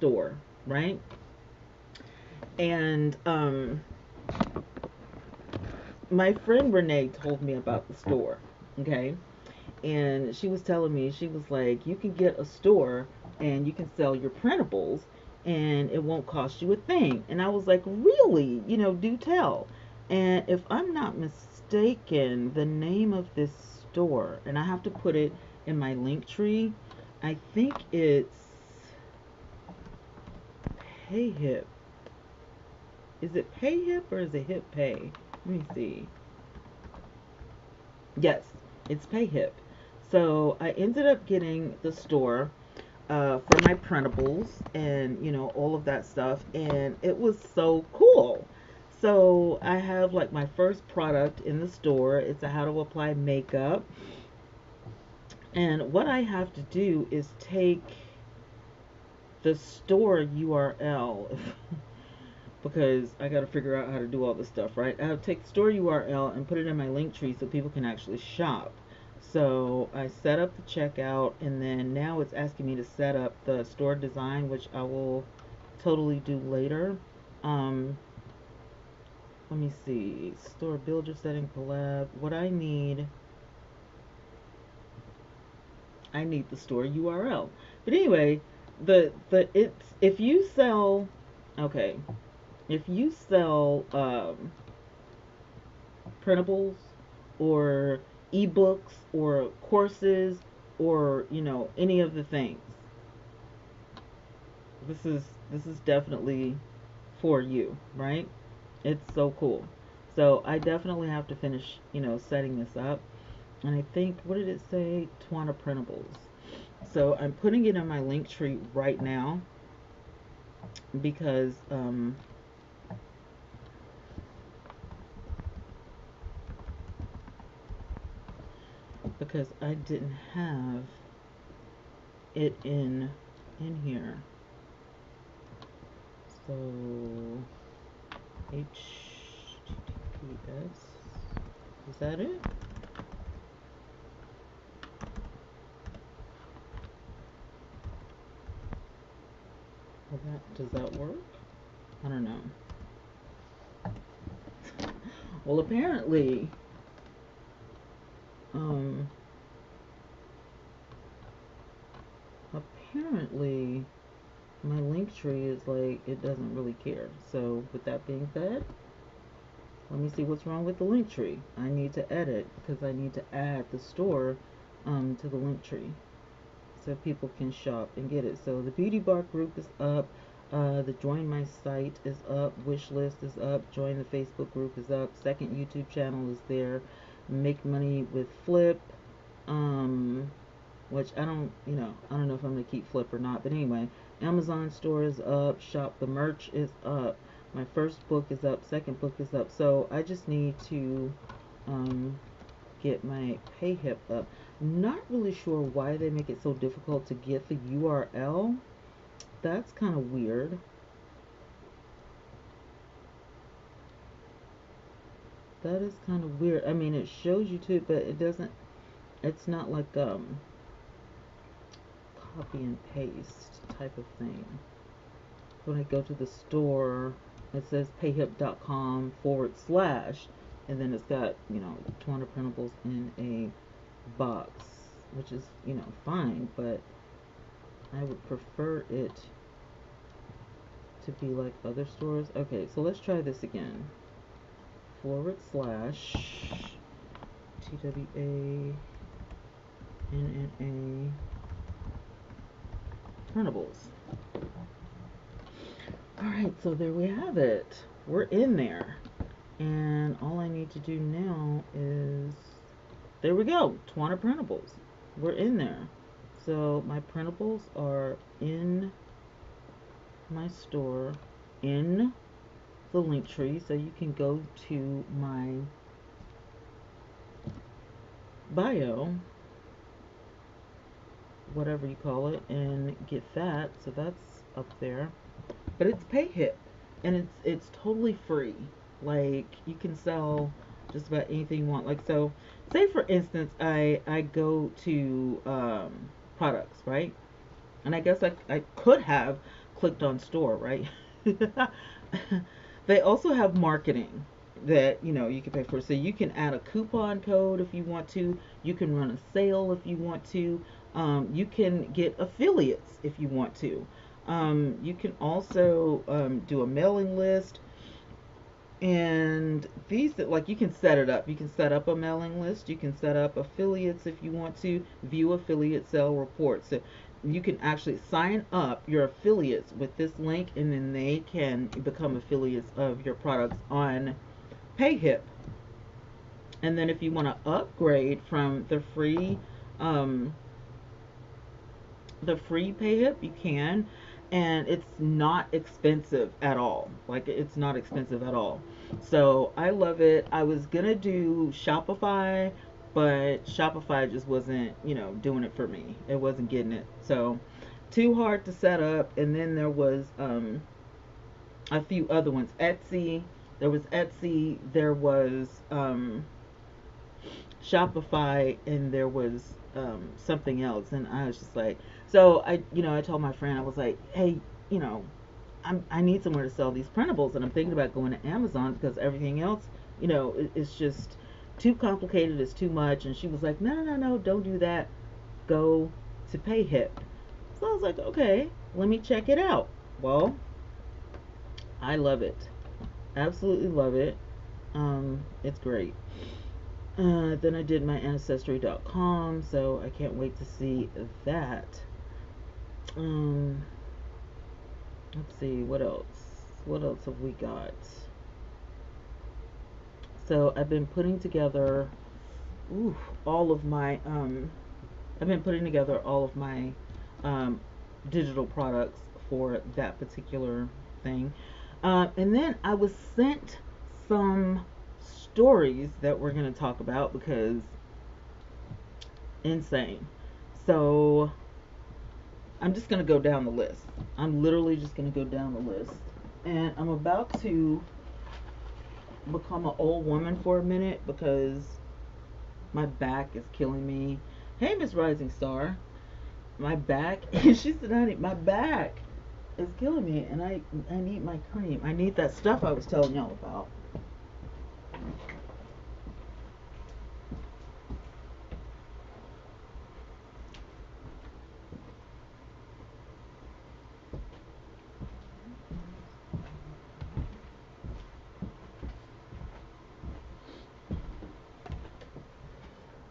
store, right? And my friend Renee told me about the store, okay? And she was telling me, she was like, you can get a store and you can sell your printables and it won't cost you a thing. And I was like, really? Do tell. And if I'm not mistaken, the name of this store, and I have to put it in my link tree, I think it's PayHip. Is it PayHip or is it Hip Pay? Let me see. Yes, it's PayHip. So I ended up getting the store for my printables and all of that stuff, and it was so cool. So I have like my first product in the store. It's a how to apply makeup, and what I have to do is take the store URL because I got to figure out how to do all this stuff, right? I have to take the store URL and put it in my link tree so people can actually shop. So I set up the checkout, and then now it's asking me to set up the store design, which I will totally do later. Let me see. Store builder setting collab. What I need the store URL. But anyway, it's if you sell, okay, if you sell printables or ebooks or courses or any of the things, this is definitely for you, right? It's so cool. So I definitely have to finish setting this up. And I think, what did it say? Twana printables. So I'm putting it in my link tree right now because I didn't have it in here. So HTTPS, is that it? Does that work? I don't know. Well, apparently my link tree is like, it doesn't really care. So with that being said, let me see what's wrong with the link tree. I need to edit because I need to add the store to the link tree so people can shop and get it. So the beauty bar group is up, the join my site is up, wish list is up, join the Facebook group is up, second YouTube channel is there, make money with Flip, which I don't know if I'm gonna keep Flip or not, but anyway, Amazon store is up, shop the merch is up, my first book is up, second book is up. So I just need to get my PayHip up. Not really sure why they make it so difficult to get the URL. That's kind of weird. That is kind of weird. I mean, it shows you too, but it doesn't, it's not like copy and paste type of thing. When I go to the store, it says payhip.com / and then it's got 200 printables in a box, which is fine, but I would prefer it to be like other stores. Okay, so let's try this again. / TWANNA printables. Alright, so there we have it. We're in there. And all I need to do now is, there we go, TWANNA printables. We're in there. So my printables are in my store, in the link tree, so you can go to my bio, whatever you call it, and get that. So that's up there. But it's PayHip, and it's totally free. Like, you can sell just about anything you want. Like, so say for instance I go to products, right? And I guess I could have clicked on store, right? They also have marketing that you can pay for. So you can add a coupon code if you want to. You can run a sale if you want to. You can get affiliates if you want to. You can also do a mailing list. And these, like, you can set it up. You can set up a mailing list. You can set up affiliates if you want to. View affiliate sale reports. So you can actually sign up your affiliates with this link, and then they can become affiliates of your products on PayHip. And then if you want to upgrade from um, the free PayHip, you can, and it's not expensive at all. Like, it's not expensive at all. So I love it. I was gonna do Shopify, but Shopify just wasn't, doing it for me. It wasn't getting it. So too hard to set up. And then there was a few other ones. Etsy. There was Etsy. There was Shopify, and there was something else. And I was just like, so I told my friend, I was like, hey, you know, I need somewhere to sell these printables, and I'm thinking about going to Amazon because everything else, it's just too complicated. It's too much. And she was like, no, no, no, no, don't do that. Go to PayHip. So I was like, okay, let me check it out. Well, I love it. Absolutely love it. It's great. Then I did my ancestry.com, so I can't wait to see that. Let's see, what else? What else have we got? So I've been putting together all of my digital products for that particular thing. And then I was sent some stories that we're going to talk about because insane. So I'm just going to go down the list. I'm literally just going to go down the list. And I'm about to become an old woman for a minute because my back is killing me. Hey, Miss Rising Star. My back, she said, honey, my back is killing me, and I need my cream. I need that stuff I was telling y'all about.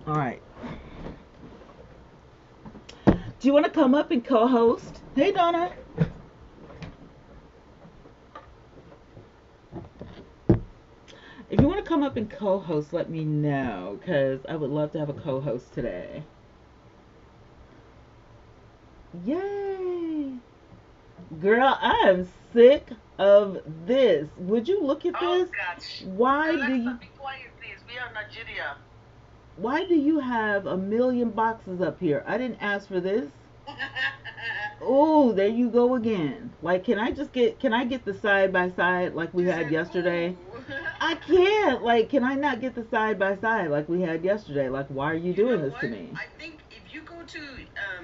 All right. Do you want to come up and co-host? Hey, Donna. If you want to come up and co-host, let me know, because I would love to have a co-host today. Yay! Girl, I am sick of this. Would you look at this? Oh, gosh. Why Alexa, do you... be quiet, please. We are Nigeria. Why do you have a million boxes up here? I didn't ask for this. Oh, there you go again. Like, can I get the side by side like we had yesterday? I can't. Like, can I not get the side by side like we had yesterday? Like, why are you doing this to me? I think if you go to,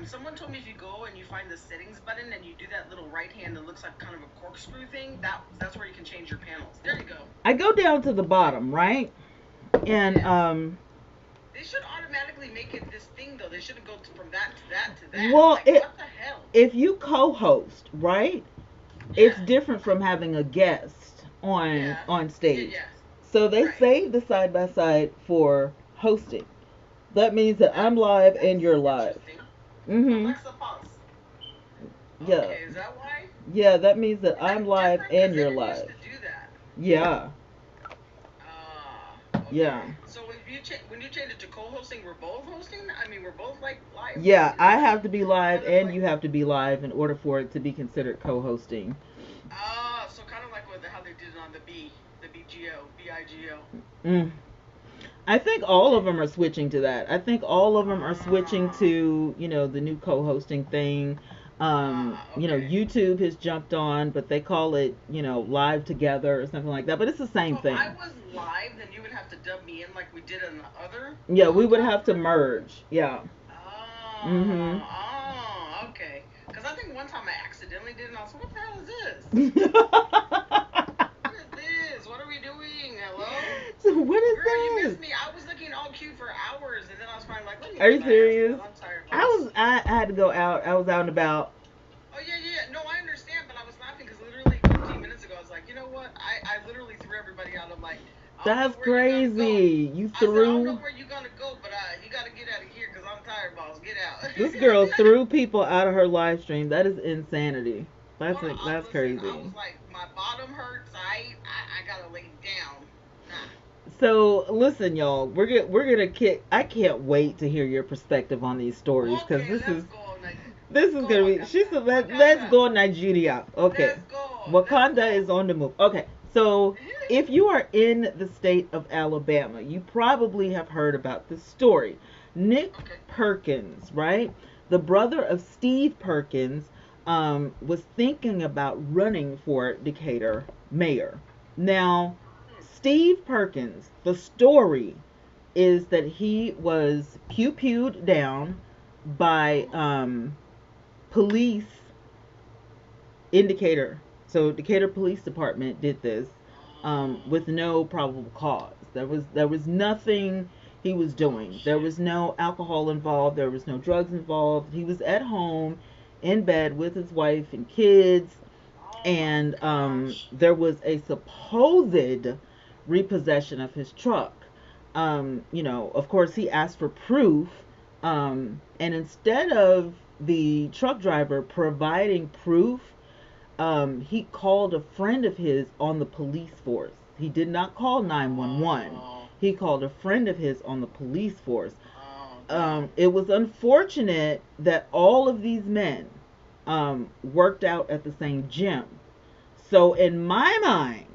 someone told me if you go and you find the settings button and you do that little right hand that looks like kind of a corkscrew thing, that's where you can change your panels. There you go. I go down to the bottom, right? And they should automatically make it this thing, though. They shouldn't go from that to that to that. Well, like, what the hell? If you co-host, right? Yeah. It's different from having a guest on stage. Yeah. So they save the side by side for hosting. That means that I'm live and you're live. Alexa, pause. Yeah. Okay, is that why? Yeah, that means that I'm live and you're live. Used to do that. Yeah. Okay. Yeah. So when you change it to co-hosting, we're both hosting? I mean, we're both like live? Yeah, I have to be live and you have to be live in order for it to be considered co-hosting. So kind of like how they did it on the BIGO. I think all of them are switching to that. I think all of them are switching to, the new co-hosting thing. YouTube has jumped on, but they call it, live together or something like that. But it's the same thing. If I was live, then you would have to dub me in like we did on the other. Yeah, we would have to merge. Yeah. Oh, okay. Because I think one time I accidentally did it, and I was like, what the hell is this? What is this? What are we doing? Hello? So what is Girl, you this? missed me. I was looking all cute for hours, and then I was finally like, let me Are get you my ass serious? out. I'm tired, I boss. was I had to go out. I was out and about. Oh, yeah, yeah, yeah. No, I understand, but I was laughing because literally 15 minutes ago, I was like, you know what? I literally threw everybody out. I'm like, I don't know That's where you're going to go. crazy. You I said, I don't know threw where you're going to go, but you got to get out of here because I'm tired, boss. Get out. this girl threw people out of her live stream. That is insanity. Well, That's listen, I crazy. was like, my bottom hurts. I got to lay down. Nah. So listen, y'all, we're gonna kick. I can't wait to hear your perspective on these stories because Okay, let's go. this is Go, gonna be. Wakanda. She said, let's Wakanda. go Nigeria. Okay, Let's go. Let's Wakanda go. is on the move. Okay, so if you are in the state of Alabama, you probably have heard about this story. Nick Okay. Perkins, right? The brother of Steve Perkins, was thinking about running for Decatur mayor. Now, Steve Perkins, the story is that he was pew pewed down by police in Decatur. So Decatur Police Department did this with no probable cause. There was nothing he was doing. There was no alcohol involved. There was no drugs involved. He was at home in bed with his wife and kids, and there was a supposed repossession of his truck. Of course, he asked for proof, and instead of the truck driver providing proof, he called a friend of his on the police force. He did not call 911. He called a friend of his on the police force. It was unfortunate that all of these men worked out at the same gym. So in my mind,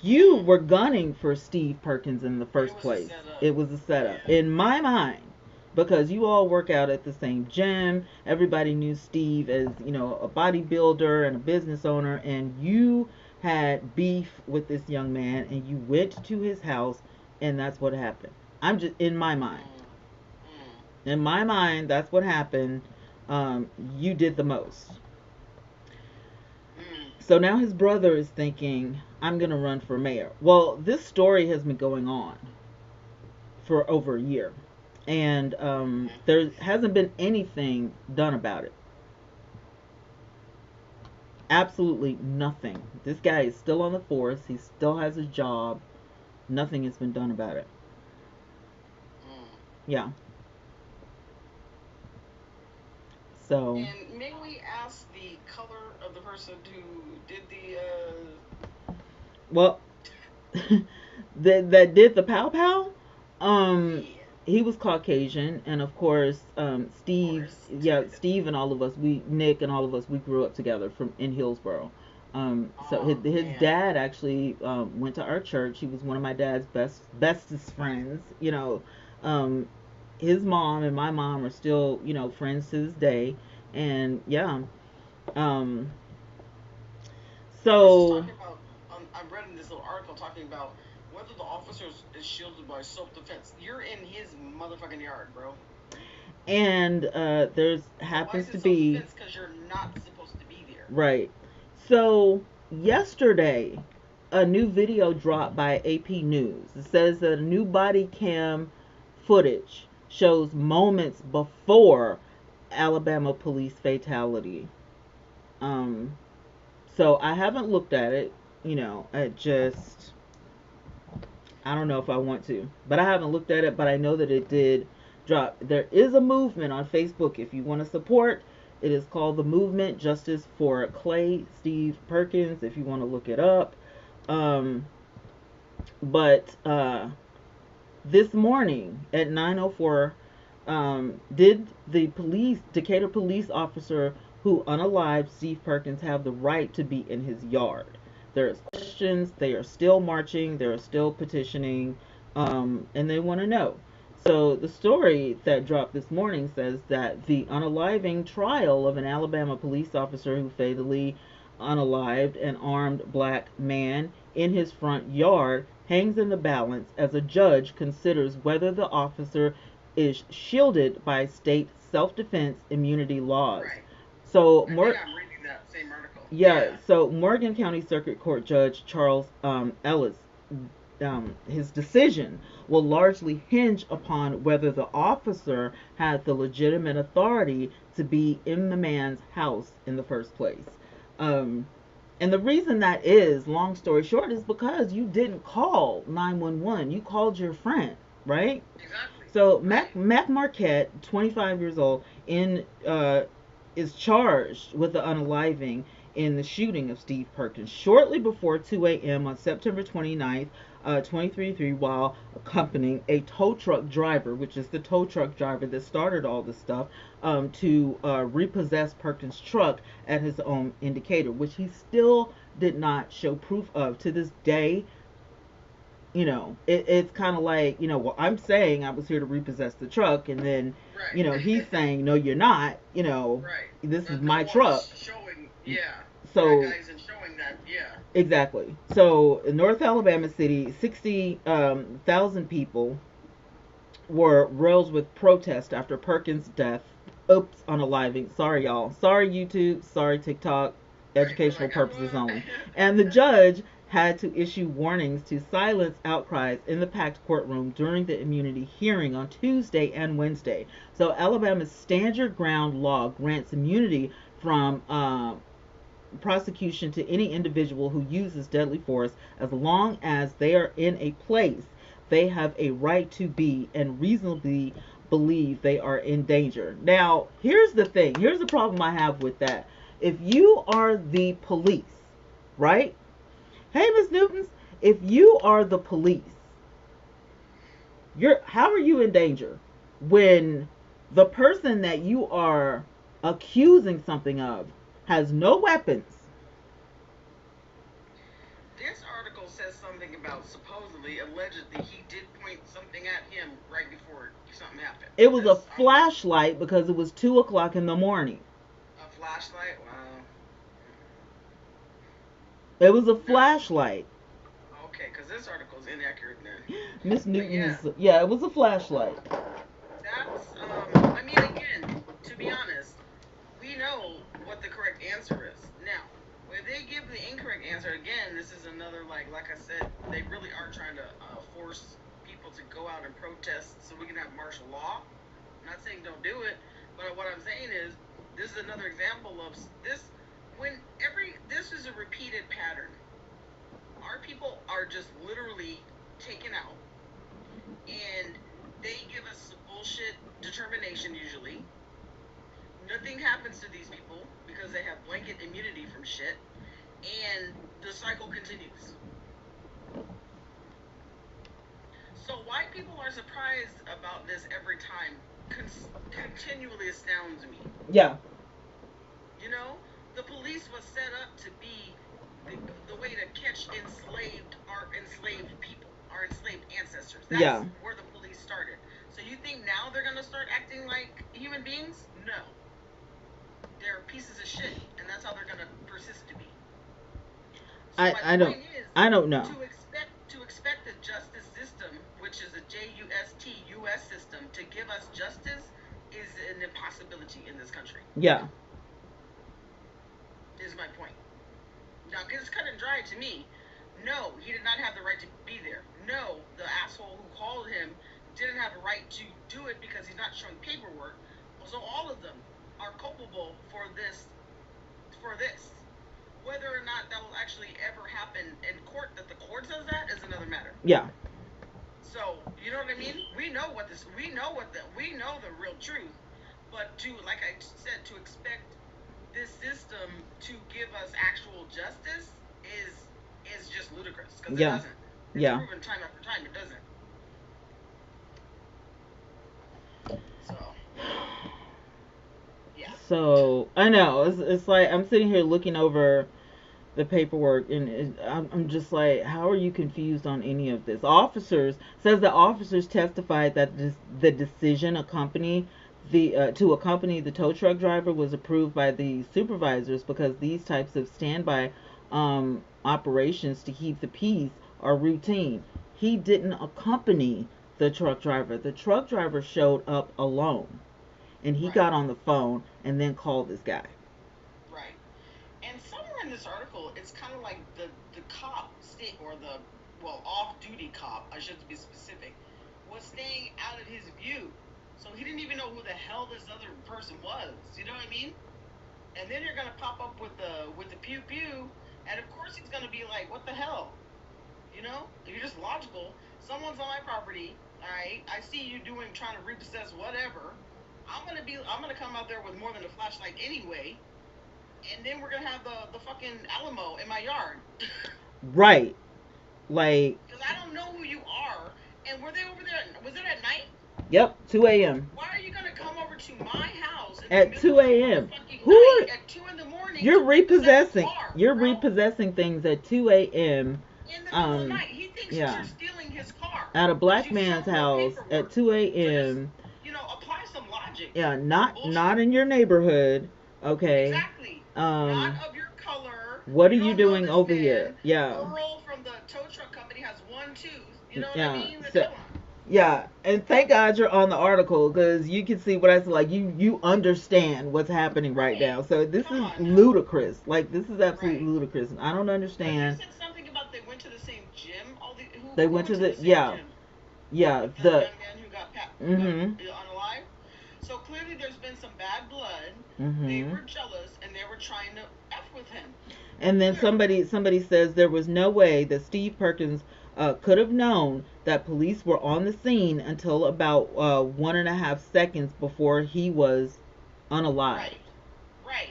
you were gunning for Steve Perkins in the first place. It was a setup. Yeah. In my mind, because you all work out at the same gym. Everybody knew Steve as, a bodybuilder and a business owner, and you had beef with this young man, and you went to his house, and that's what happened. I'm just in my mind. In my mind, that's what happened. You did the most. So now his brother is thinking, I'm going to run for mayor. Well, this story has been going on for over a year, and there hasn't been anything done about it. Absolutely nothing. This guy is still on the force. He still has his job. Nothing has been done about it. Yeah. So. And may we ask the color of the person who did the? Well, that did the pow pow. He was Caucasian, and of course, Steve. Yeah, Steve and all of us. Nick and all of us. We grew up together in Hillsboro. So his dad actually went to our church. He was one of my dad's bestest friends. His mom and my mom are still friends to this day, and yeah. So. I read in this little article talking about whether the officer is shielded by self-defense. You're in his motherfucking yard, bro. And there's happens to be because you're not supposed to be there. Right. So yesterday, a new video dropped by AP News. It says that a new body cam footage shows moments before Alabama police fatality. So I haven't looked at it. I don't know if I want to, but I haven't looked at it. But I know that it did drop. There is a movement on Facebook if you want to support. It is called the Movement Justice for Clay Steve Perkins. If you want to look it up. But this morning at 9:04, did the Decatur police officer who unalived Steve Perkins have the right to be in his yard? There's questions. They are still marching. They are still petitioning, and they want to know. So the story that dropped this morning says that the unaliving trial of an Alabama police officer who fatally unalived an armed black man in his front yard hangs in the balance as a judge considers whether the officer is shielded by state self-defense immunity laws. Right. So I'm reading that same article. Yeah, so Morgan County Circuit Court Judge Charles Ellis, his decision will largely hinge upon whether the officer had the legitimate authority to be in the man's house in the first place. Um, and the reason that is, long story short, is because you didn't call 911. You called your friend, right? Exactly. So Mac Marquette, 25 years old, is charged with the unaliving in the shooting of Steve Perkins shortly before 2 a.m. on September 29th, 2023, while accompanying a tow truck driver, which is the tow truck driver that started all this stuff, to repossess Perkins' truck at his own indicator, which he still did not show proof of to this day. It's kind of like, well, I'm saying I was here to repossess the truck, and then, right. he's saying, no, you're not, right. this But is no my truck. Showing, yeah. So, that guy isn't showing that, yeah. exactly. So, in North Alabama City, 60,000 people were roused with protest after Perkins' death. Oops, unaliving. Sorry, y'all. Sorry, YouTube. Sorry, TikTok. Educational purposes only. And the judge had to issue warnings to silence outcries in the packed courtroom during the immunity hearing on Tuesday and Wednesday. So Alabama's standard ground law grants immunity from prosecution to any individual who uses deadly force as long as they are in a place they have a right to be and reasonably believe they are in danger. Now, here's the thing. Here's the problem I have with that. If you are the police, right? Hey, Miss Newtons, if you are the police, how are you in danger when the person that you are accusing something of has no weapons? This article says something about supposedly, allegedly, he did point something at him right before something happened. It was a flashlight because it was 2 o'clock in the morning. A flashlight? Wow. It was a flashlight. Okay, because this article is inaccurate then. Miss Newton's, yeah, it was a flashlight. That's, I mean, again, to be honest, we know what the correct answer is. Now, if they give the incorrect answer, again, this is another, like I said, they really are trying to force people to go out and protest so we can have martial law. I'm not saying don't do it, but what I'm saying is, this is another example of this. This is a repeated pattern. Our people are just literally taken out, and they give us bullshit determination usually. Nothing happens to these people because they have blanket immunity from shit, and the cycle continues. So why people are surprised about this every time continually astounds me. Yeah. The police was set up to be the way to catch our enslaved people, our enslaved ancestors. That's where the police started. So you think now they're going to start acting like human beings? No. They're pieces of shit, and that's how they're going to persist to be. So I don't know. To expect the justice system, which is a JUST system, to give us justice is an impossibility in this country. Yeah. Is my point. Now, because it's cut and dry to me. No, he did not have the right to be there. No, the asshole who called him didn't have the right to do it because he's not showing paperwork. So all of them are culpable for this. Whether or not that will actually ever happen in court, that the court says that, is another matter. Yeah. So, you know what I mean? We know the real truth. But like I said, to expect this system to give us actual justice is just ludicrous, because it doesn't. It's proven time after time it doesn't. So I know it's like I'm sitting here looking over the paperwork, and I'm just like, how are you confused on any of this? The officers testified that the decision to accompany the tow truck driver was approved by the supervisors because these types of standby operations to keep the peace are routine. He didn't accompany the truck driver. The truck driver showed up alone, and he got on the phone and then called this guy. Right. And somewhere in this article, it's kind of like the cop state or the off duty cop, I should be specific, was staying out of his view, so he didn't even know who the hell this other person was. You know what I mean? And then you're gonna pop up with the pew pew, and of course he's gonna be like, "What the hell?" You know? If you're just logical, someone's on my property. All right, I see you trying to repossess whatever. I'm gonna come out there with more than a flashlight anyway, and then we're gonna have the fucking Alamo in my yard. Right. Like. Because I don't know who you are. And were they over there? Was it at night? Yep. 2 a.m. Why are you gonna come over to my house at 2 a.m.? Who are at 2 in the morning? You're repossessing. Car, you're repossessing things at 2 a.m. In the middle of the night. He thinks you're stealing his car. At a black man's house at 2 a.m. So apply some logic. Yeah, not in your neighborhood. Okay. Exactly. Not of your color. What are you doing over here? Yeah. Earl from the tow truck company has one tooth. You know what I mean? Yeah, and thank God you're on the article because you can see what I said. Like you understand what's happening right now. So this is ludicrous. Like this is absolutely ludicrous, and I don't understand. You said something about they went to the same gym. They went to the gym? Yeah. The young man who got unalive. So clearly there's been some bad blood. They were jealous and they were trying to F with him. And then somebody says there was no way that Steve Perkins could have known that police were on the scene until about 1.5 seconds before he was unalive. Right.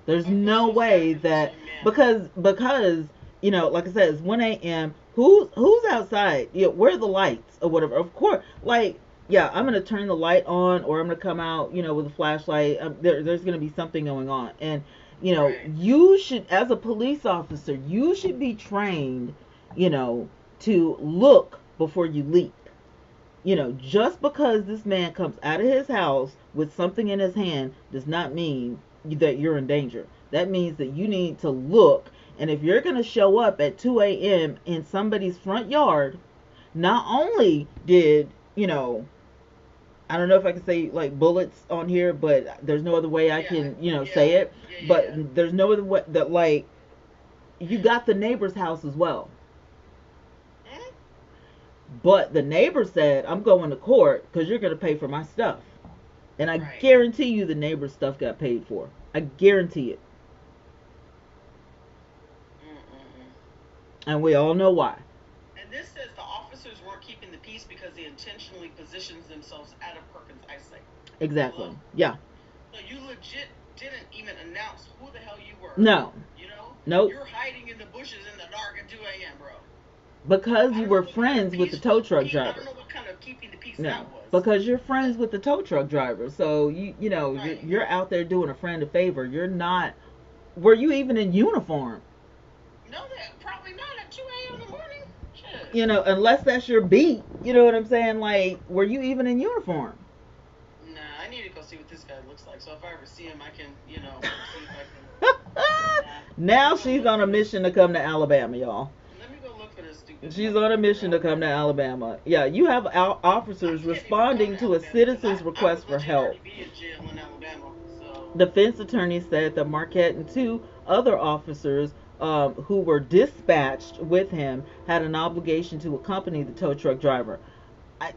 There's no way that because like I said, it's 1 a.m. Who's outside? Where are the lights or whatever? Of course, like. Yeah, I'm gonna turn the light on, or I'm gonna come out, with a flashlight. There's gonna be something going on, and you should, as a police officer, you should be trained, to look before you leap. Just because this man comes out of his house with something in his hand does not mean that you're in danger. That means that you need to look, and if you're gonna show up at 2 a.m. in somebody's front yard, not only did I don't know if I can say like bullets on here, but there's no other way I can, say it. But there's no other way that like you got the neighbor's house as well. But the neighbor said, "I'm going to court because you're going to pay for my stuff," and I guarantee you the neighbor's stuff got paid for. I guarantee it. And we all know why. This says the officers weren't keeping the peace because they intentionally positioned themselves out of Perkins' eyesight. Exactly. Hello? Yeah. So you legit didn't even announce who the hell you were. No. Nope. You're hiding in the bushes in the dark at 2 a.m., bro. Because you were friends with the tow truck driver. I don't know what kind of keeping the peace that was. Because you're friends with the tow truck driver. So you're out there doing a friend a favor. You're not. Were you even in uniform? No, probably not at 2 a.m. in the morning. Unless that's your beat, you know what I'm saying? Like, were you even in uniform? Nah, I need to go see what this guy looks like. So if I ever see him, I can, see if I can. Now she's on a mission to come to Alabama, y'all. Let me go look for this stupid. She's on a mission to come to Alabama. Yeah, you have officers responding to a citizen's request for help. Defense attorney said that Marquette and 2 other officers who were dispatched with him had an obligation to accompany the tow truck driver.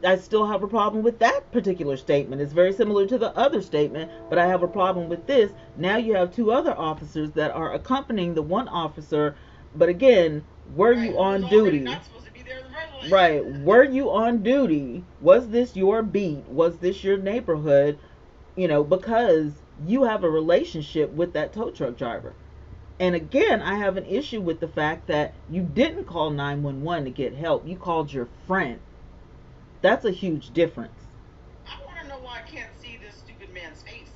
I still have a problem with that particular statement. It's very similar to the other statement, but I have a problem with this. Now you have 2 other officers that are accompanying the one officer, but again, were you on duty? Not supposed to be there in the first place. Right. Were you on duty? Was this your beat? Was this your neighborhood? Because you have a relationship with that tow truck driver. And again, I have an issue with the fact that you didn't call 911 to get help. You called your friend. That's a huge difference. I want to know why I can't see this stupid man's face.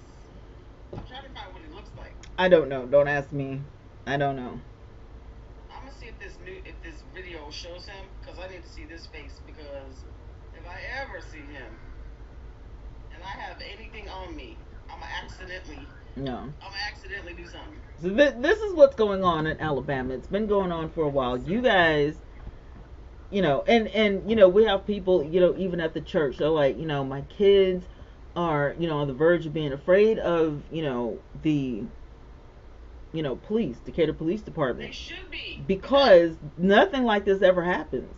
I'm trying to find what he looks like. I don't know. Don't ask me. I don't know. I'm gonna see if this video shows him, because I need to see this face, because if I ever see him and I have anything on me, I'm gonna accidentally do something. So this is what's going on in Alabama. It's been going on for a while. You guys, and we have people, even at the church, they're like, my kids are, on the verge of being afraid of, the police, Decatur Police They Department, should be. because nothing like this ever happens.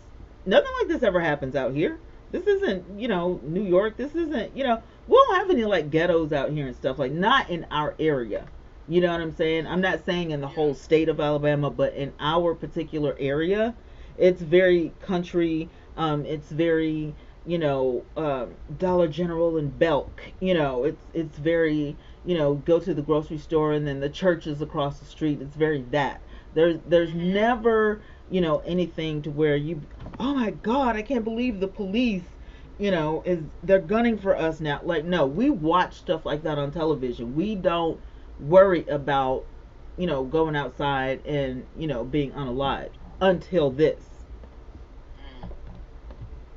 Nothing like this ever happens out here. This isn't, New York. This isn't, we don't have any like ghettos out here and stuff, like not in our area. You know what I'm saying? I'm not saying in the whole Yes. state of Alabama, but in our particular area, it's very country. It's very, Dollar General and Belk. It's very, go to the grocery store and then the church is across the street. It's very that. There's Mhm. never, anything to where you, oh my God, I can't believe the police, is they're gunning for us now. Like, no, we watch stuff like that on television. We don't worry about, going outside and, being unalived until this. Mm.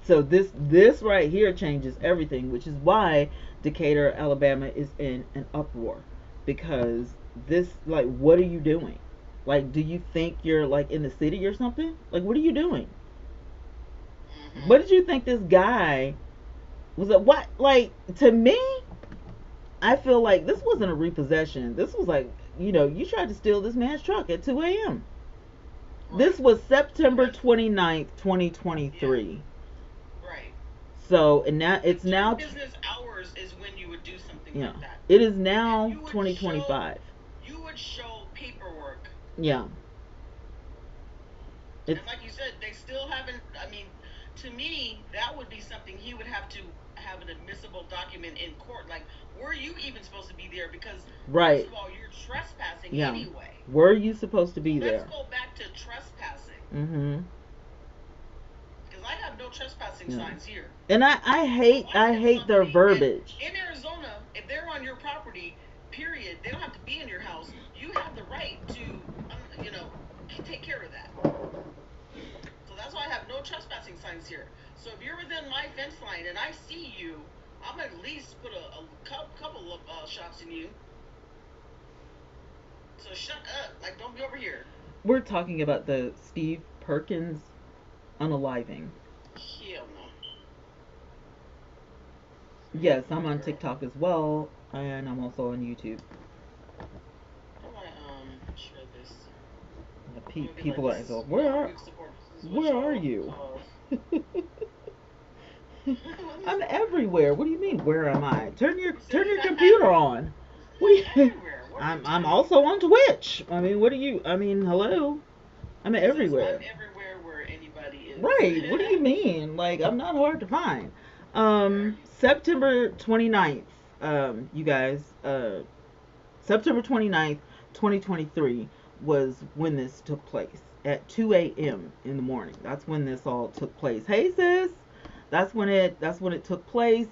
So this right here changes everything, which is why Decatur, Alabama is in an uproar, because this, like, what are you doing? Like, do you think you're like in the city or something? Like, what are you doing? Mhm. What did you think this guy was? What, like, to me, I feel like this wasn't a repossession. This was like, you tried to steal this man's truck at 2 a.m. This Right. was September Because 29th, yeah. 2023. Right. So, and now Like it's during now, business hours is when you would do something yeah, like that, it is and now 2025. you would show paperwork. Yeah, it's And like you said, they still haven't. I mean, to me, that would be something he would have to have an admissible document in court. Like, were you even supposed to be there? Because first right. of all, you're trespassing Yeah, anyway. were you supposed to So be let's there? go back to trespassing. Mm-hmm. Because I have no trespassing Yeah, signs here. and I So hate I I hit hate their somebody, and verbiage. in Arizona, if they're on your property, period, they don't have to be in your house. You have the right to, take care of that. So that's why I have no trespassing signs here. So if you're within my fence line and I see you, I'm gonna at least put a couple of shots in you. So shut up, like don't be over here. We're talking about the Steve Perkins unaliving. Hell no. Yes, I'm on Girl, TikTok as well, and I'm also on YouTube. how do I share this? I'm gonna be like, People this are is so, y'all youth support. This is what where are y'all you? cause. What is I'm it? everywhere. What do you mean? Where am I? Turn your You said turn your computer on. What do you? everywhere. What are you I'm talking also about? on Twitch. I mean, what do you? I mean, hello. I'm He says I'm everywhere. everywhere where anybody is. Right. What do you mean? Like, I'm not hard to find. Right. September 29th. You guys. September 29th, 2023 was when this took place at 2 a.m. in the morning. That's when this all took place. Hey sis, that's when it took place,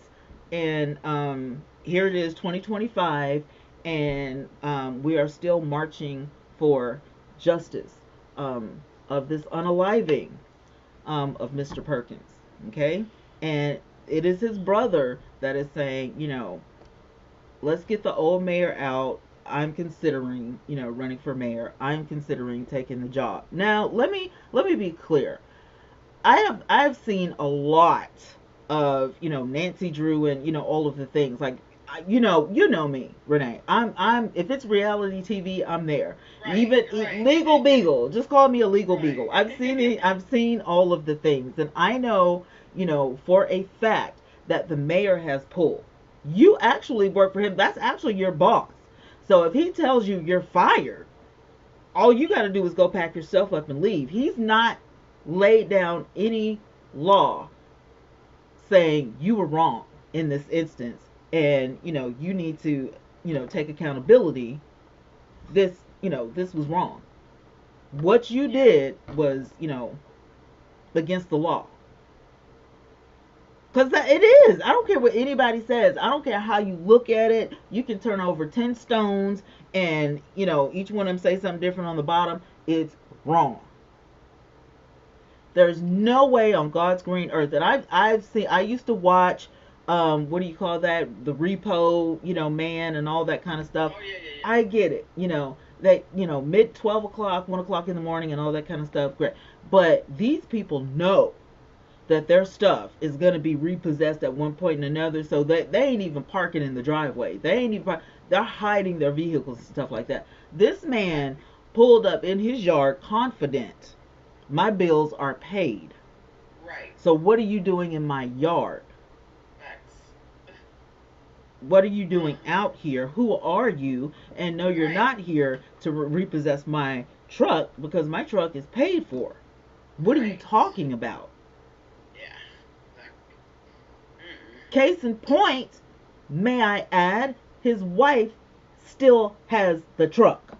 and here it is, 2025, and we are still marching for justice, of this unaliving, of Mr. Perkins. Okay, and it is his brother that is saying, let's get the old mayor out. I'm considering, running for mayor. I'm considering taking the job. Now, let me be clear. I've seen a lot of, Nancy Drew, and, all of the things, like, you know me, Renee. I'm if it's reality TV, I'm there. Right. Even Right. legal beagle, just call me a legal Right. beagle. I've seen it. I've seen all of the things, and I know, for a fact that the mayor has pulled. You actually work for him. That's actually your boss. So if he tells you you're fired, all you got to do is go pack yourself up and leave. He's not laid down any law saying you were wrong in this instance, and you need to, take accountability. This was wrong. What you Yeah. did was, against the law. Because it is. I don't care what anybody says. I don't care how you look at it. You can turn over 10 stones and, each one of them say something different on the bottom. It's wrong. There's no way on God's green earth that I've seen. I used to watch, what do you call that? The Repo, man, and all that kind of stuff. Oh yeah, yeah, yeah. I get it. That, mid 12 o'clock, 1 o'clock in the morning, and all that kind of stuff. Great. But these people know that their stuff is going to be repossessed at one point and another, so that they ain't even parking in the driveway. They ain't even They're hiding their vehicles and stuff like that. This man pulled up in his yard confident. My bills are paid. Right. So what are you doing in my yard? Facts. What are you doing out here? Who are you? And no, you're Right. not here to repossess my truck because my truck is paid for. What are you Right. talking about? Yeah. Exactly. Case in point, may I add, his wife still has the truck.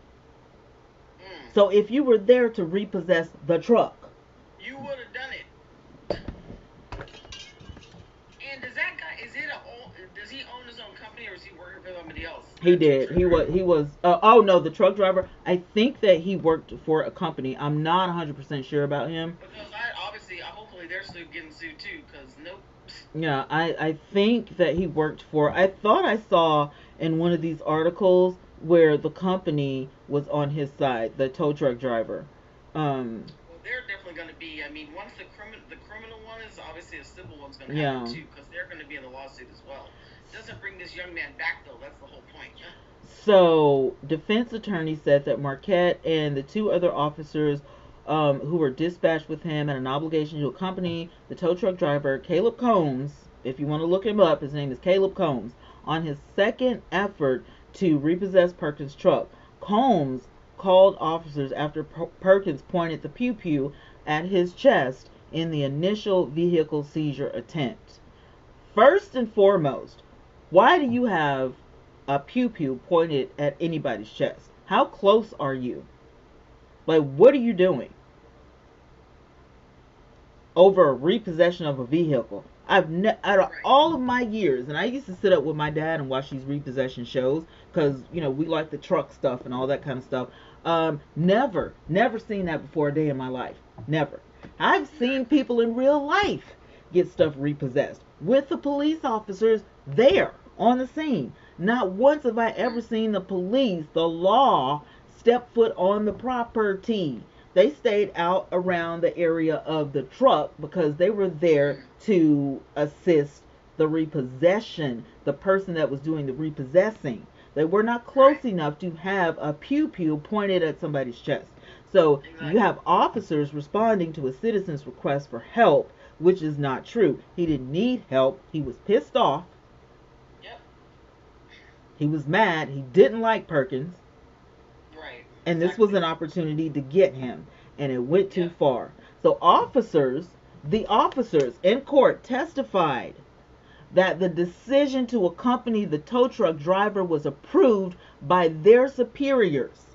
So if you were there to repossess the truck, you would have done it. And does that guy, does he own his own company or is he working for somebody else? he did. He was. Oh no, the truck driver. I think that he worked for a company. I'm not 100% sure about him. Because hopefully they're still getting sued too. Because nope. Yeah, I think that he worked for. I thought I saw in one of these articles where the company was on his side, the tow truck driver. Well, they're definitely going to be. I mean, once the criminal one is, obviously a civil one's going to happen too, because they're going to be in the lawsuit as well. Doesn't bring this young man back though. That's the whole point. So, defense attorney said that Marquette and the two other officers who were dispatched with him had an obligation to accompany the tow truck driver, Caleb Combs. If you want to look him up, his name is Caleb Combs, on his second effort to repossess Perkins' truck. Combs called officers after Perkins pointed the pew pew at his chest in the initial vehicle seizure attempt. First and foremost, why do you have a pew pew pointed at anybody's chest? How close are you? Like, what are you doing? Over a repossession of a vehicle. Out of all of my years, and I used to sit up with my dad and watch these repossession shows because we like the truck stuff and all that kind of stuff. Never seen that before a day in my life. Never. I've seen people in real life get stuff repossessed with the police officers there on the scene. Not once have I ever seen the police, the law, step foot on the property. They stayed out around the area of the truck because they were there to assist the repossession, the person that was doing the repossessing. They were not close enough to have a pew pew pointed at somebody's chest. So you have officers responding to a citizen's request for help, which is not true. He didn't need help. He was pissed off. Yep. He was mad. He didn't like Perkins. Right. And this was an opportunity to get him, and it went too far. So the officers in court testified that the decision to accompany the tow truck driver was approved by their superiors.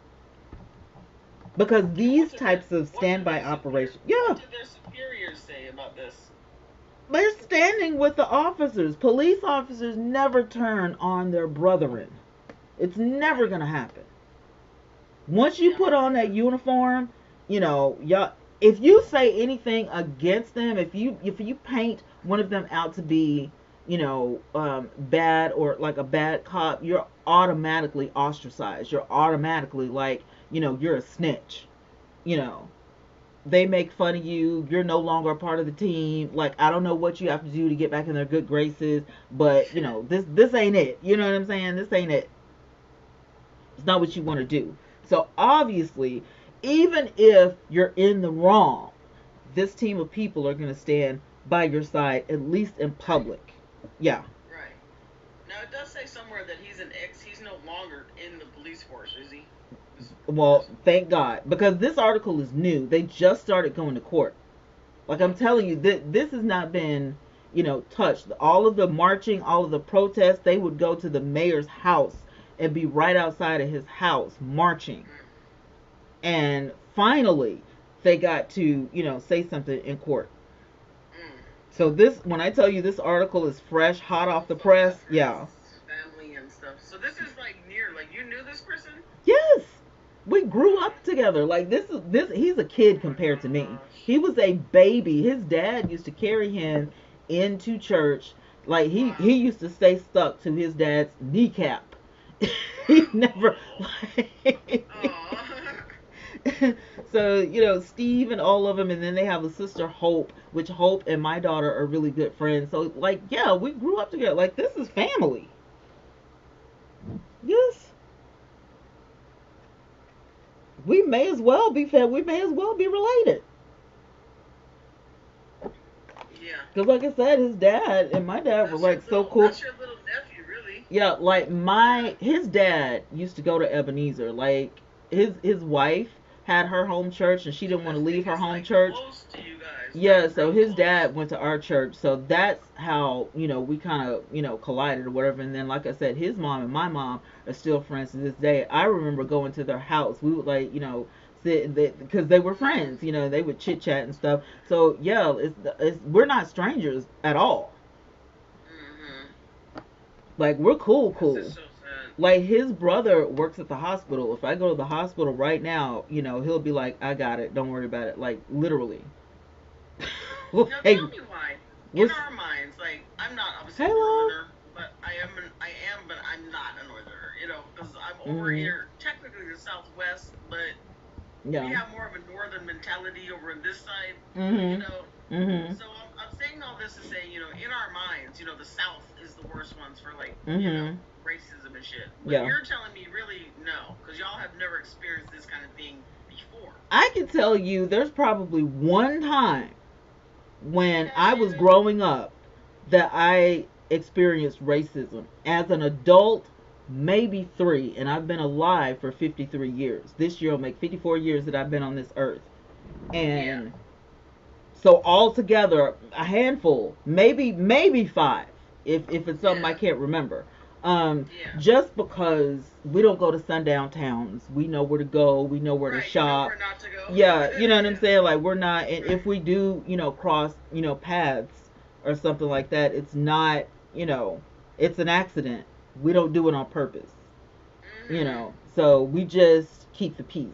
Because these types of standby operations, What did their superiors say about this? They're standing with the officers. Police officers never turn on their brethren. It's never gonna happen. Once you put on that uniform, y'all. If you say anything against them, if you paint one of them out to be, bad or like a bad cop, you're automatically ostracized. You're automatically like, you're a snitch. They make fun of you. You're no longer a part of the team. Like, I don't know what you have to do to get back in their good graces, but this ain't it. You know what I'm saying? This ain't it. It's not what you want to do. So obviously, even if you're in the wrong, this team of people are going to stand by your side, at least in public. Yeah. Right. Now, it does say somewhere that he's no longer in the police force, is he? Well, thank God. Because this article is new. They just started going to court. Like I'm telling you, this has not been, touched. All of the marching, all of the protests, they would go to the mayor's house and be right outside of his house marching. And finally, they got to, say something in court. So when I tell you this article is fresh, hot off the press, yeah. Family and stuff. So this is like you knew this person? Yes. We grew up together. Like he's a kid compared to me. He was a baby. His dad used to carry him into church. Like he used to stay stuck to his dad's kneecap. He never so Steve and all of them, and then they have a sister Hope, which Hope and my daughter are really good friends. So we grew up together. Like, this is family. Yes. We may as well be fed. We may as well be related. Yeah. Because, like I said, his dad and my dad were like so cool. That's your little nephew, really. Yeah, like Yeah. his dad used to go to Ebenezer. Like his wife had her home church and she didn't want to I leave think her it's home like church. close to you guys. Yeah, Like so real his close. dad went to our church. So that's how, we kind of, collided or whatever. And then, like I said, his mom and my mom are still friends to this day. I remember going to their house. We would, like, sit, because they were friends, they would chit chat and stuff. So, yeah, we're not strangers at all. Mm-hmm. Like, we're cool, This cool. is so sad. Like, his brother works at the hospital. If I go to the hospital right now, he'll be like, I got it. Don't worry about it. Like, literally. Now Like, tell me why. In what's, our minds, like I'm not obviously a hello? northerner, but I am, but I'm not a northerner. Because I'm over Mm-hmm. here, technically the southwest, but we Yeah. have more of a northern mentality over on this side. You Mhm. know. Mhm. So I'm saying all this to say, in our minds, the South is the worst ones for like, Mhm. racism and shit. But Yeah. you're telling me really no, because y'all have never experienced this kind of thing before. I can tell you there's probably one time when Cash I in was it. growing up that I experienced racism. As an adult, maybe 3, and I've been alive for 53 years. This year will make 54 years that I've been on this earth. Yeah. And so altogether, a handful, maybe 5, if it's something I Yeah. can't remember. Um, Yeah. just because we don't go to sundown towns, we know where to go, we know where to Right. You know shop. where not to go. Yeah, you know what I'm Yeah. saying. Like we're not, and if Right. we do, cross, paths or something like that, it's not, it's an accident. We don't do it on purpose, Mhm. So we just keep the peace.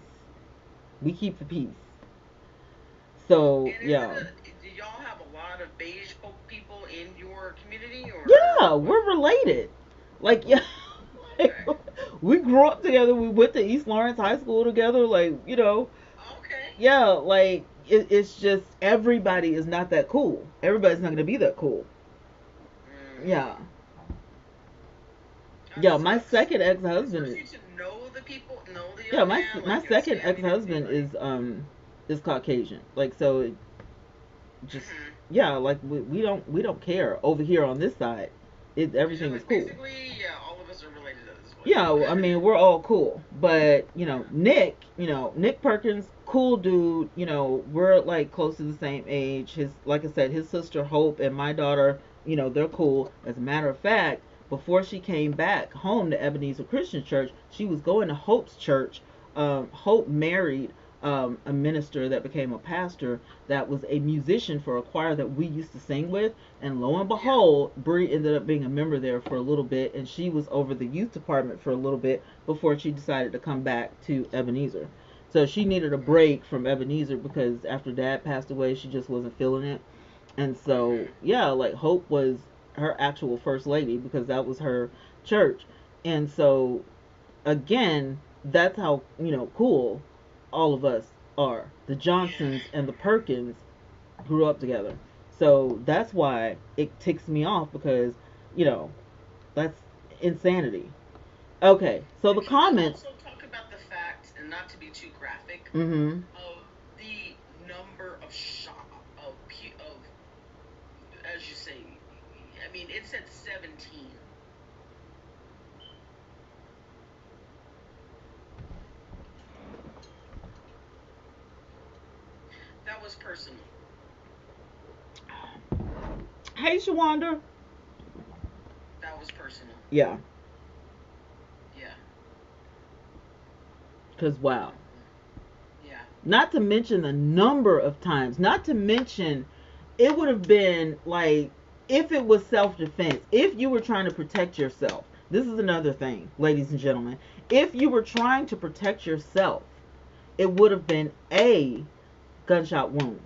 We keep the peace. So And yeah. do y'all have a lot of beige folk people in your community or Yeah, what? we're related. Like, yeah, like, Okay. we grew up together. We went to East Lawrence High School together. Like, Okay. yeah, like it's just everybody is not that cool. Everybody's not gonna be that cool. Yeah, Mhm. That yeah. My sucks. second ex husband. Especially to know the people, know the Yeah, young my man, my like his second ex family and everything. husband Like. is Caucasian. Like, so it just Mhm. yeah, like we don't care over here on this side. Cause you're Everything is like cool. basically, yeah, all of us are related at this point. Yeah, I mean, we're all cool. But, Yeah. Nick Perkins, cool dude, we're like close to the same age. Like I said, his sister Hope and my daughter, they're cool. As a matter of fact, before she came back home to Ebenezer Christian Church, she was going to Hope's church. Hope married a minister that became a pastor that was a musician for a choir that we used to sing with. And lo and Yeah. behold, Bree ended up being a member there for a little bit, and she was over the youth department for a little bit before she decided to come back to Ebenezer. So she needed a break from Ebenezer because after Dad passed away, she just wasn't feeling it. And so, Mhm. yeah, like Hope was her actual first lady because that was her church. And so, again, that's how, cool all of us are. The Johnsons Yeah. and the Perkins grew up together. So that's why it ticks me off because, you know, that's insanity. Okay, so the And can we comments. also talk about the fact, and not to be too graphic, Mm-hmm. of the number of as you say, I mean, it said 17. That was personal. Hey, Shawanda. That was personal. Yeah, Yeah. because wow. Mm-mm. Yeah. Not to mention the number of times. Not to mention, it would have been like if it was self defense, if you were trying to protect yourself. This is another thing, ladies and gentlemen. If you were trying to protect yourself, it would have been a gunshot wound,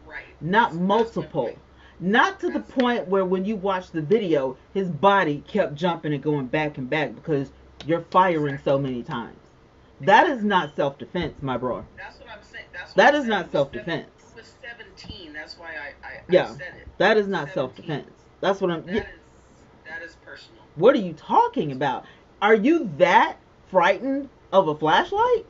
Right. not That's my point. multiple. Not to the That's point where when you watch the video, his body kept jumping and going back and back because you're firing so exactly. many times. That is Exactly. not self defense, my bro. That's what I'm saying. That's what I'm That is saying. not self defense. It was 17. That's why I Yeah, said it. that is not self 17. defense. That's what I'm. Yeah, That is personal. what are you talking That's about? Are you that frightened of a flashlight?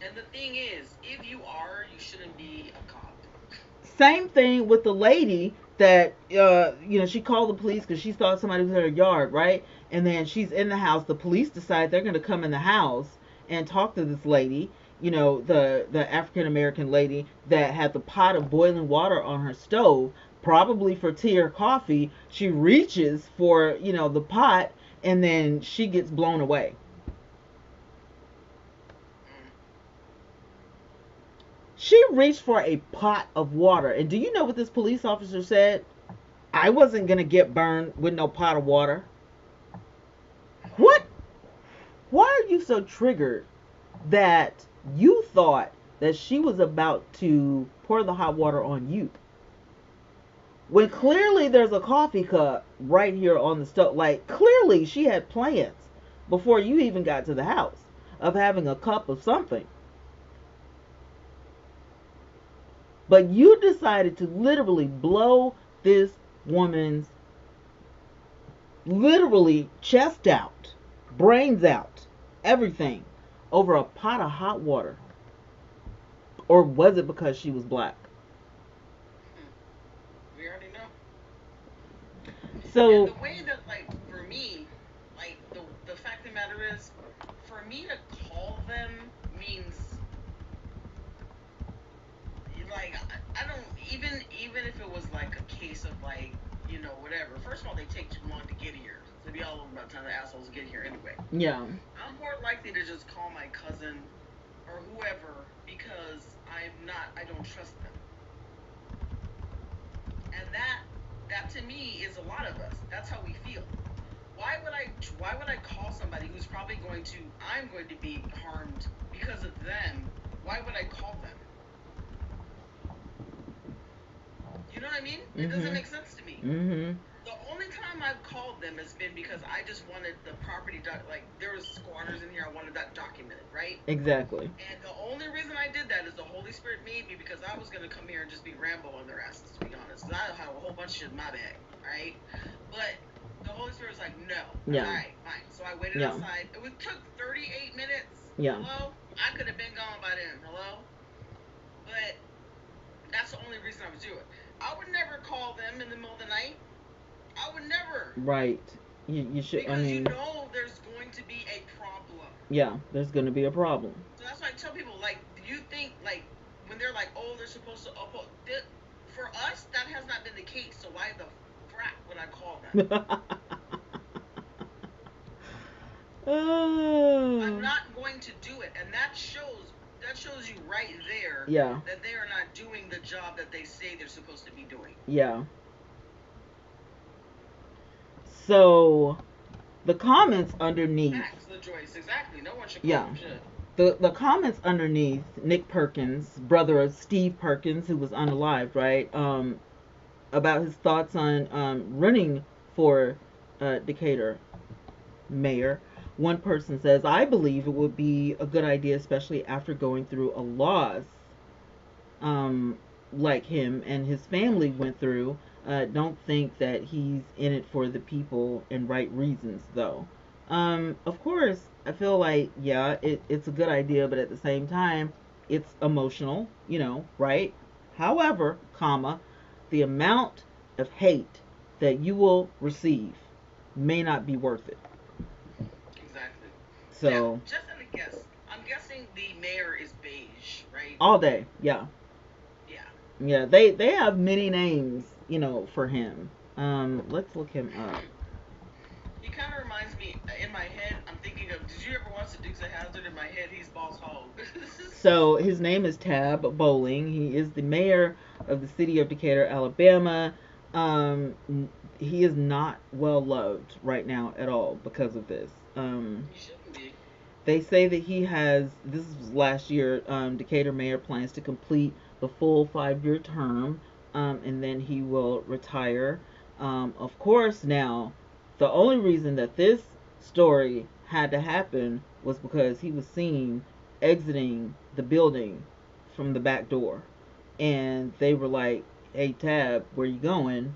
And the thing is, if you are, you shouldn't be a cop. Same thing with the lady that she called the police because she thought somebody was in her yard, right? And then she's in the house. The police decide they're going to come in the house and talk to this lady. The African American lady that had the pot of boiling water on her stove, probably for tea or coffee. She reaches for the pot, and then she gets blown away. Mm. She reached for a pot of water, and do you know what this police officer said? I wasn't gonna get burned with no pot of water. What? Why are you so triggered that you thought that she was about to pour the hot water on you? When clearly there's a coffee cup right here on the stove. Like, clearly she had plans before you even got to the house of having a cup of something. But you decided to literally blow this woman's literally chest out, brains out, everything over a pot of hot water. Or was it because she was black? We already know. And So, the way that, like, for me, like, the fact of the matter is, for me to call them means, like, I don't, even if it was, like, a case of, like, whatever. First of all, they take too long to get here. So be all over by the time the assholes get here anyway. yeah. I'm more likely to just call my cousin or whoever because I don't trust them. And that to me is a lot of us. That's how we feel. Why would I call somebody who's probably I'm going to be harmed because of them? Why would I call them? You know what I mean? It doesn't make sense to me. Mhm. The only time I've called them has been because I just wanted the property like there was squatters in here. I wanted that documented, right? Exactly. And the only reason I did that is the Holy Spirit made me because I was gonna come here and just be Rambo on their asses, to be honest. Because I have a whole bunch of shit in my bag, right? But the Holy Spirit was like, no. Yeah. All right, fine. So I waited Yeah. outside. It took 38 minutes. Yeah. Hello? I could have been gone by then. Hello? But that's the only reason I would do it. I would never call them in the middle of the night. I would never. Right. You should. Because there's going to be a problem. Yeah, there's going to be a problem. So that's why I tell people, like, do you think, like, when they're like, oh, they're supposed to uphold, for us, that has not been the case. So why the frack would I call them? I'm not going to do it, and that shows you right there. Yeah. That they are not doing the job that they say they're supposed to be doing. Yeah. So, the comments underneath. Facts, the Joyce, exactly. No one should call Yeah. them shit. The comments underneath Nick Perkins, brother of Steve Perkins, who was unalived, right? About his thoughts on running for Decatur mayor. One person says, I believe it would be a good idea, especially after going through a loss um, like him and his family went through. Don't think that he's in it for the people and right reasons, though. Of course, I feel like, yeah, it's a good idea, but at the same time, it's emotional, right? However, comma, the amount of hate that you will receive may not be worth it. Exactly. So, now, just in a guess, I'm guessing the mayor is beige, right? all day, yeah. Yeah. Yeah, they have many names, for him. Let's look him up. He kind of reminds me, in my head, I'm thinking of, did you ever watch the Dukes of Hazzard? In my head, he's Boss Hog. So his name is Tab Bowling. He is the mayor of the city of Decatur, Alabama. Um, he is not well loved right now at all because of this. He shouldn't be. They say that this was last year, Decatur mayor plans to complete the full 5-year term, and then he will retire. Of course, now, the only reason that this story had to happen was because he was seen exiting the building from the back door. And they were like, hey, Tab, where you going?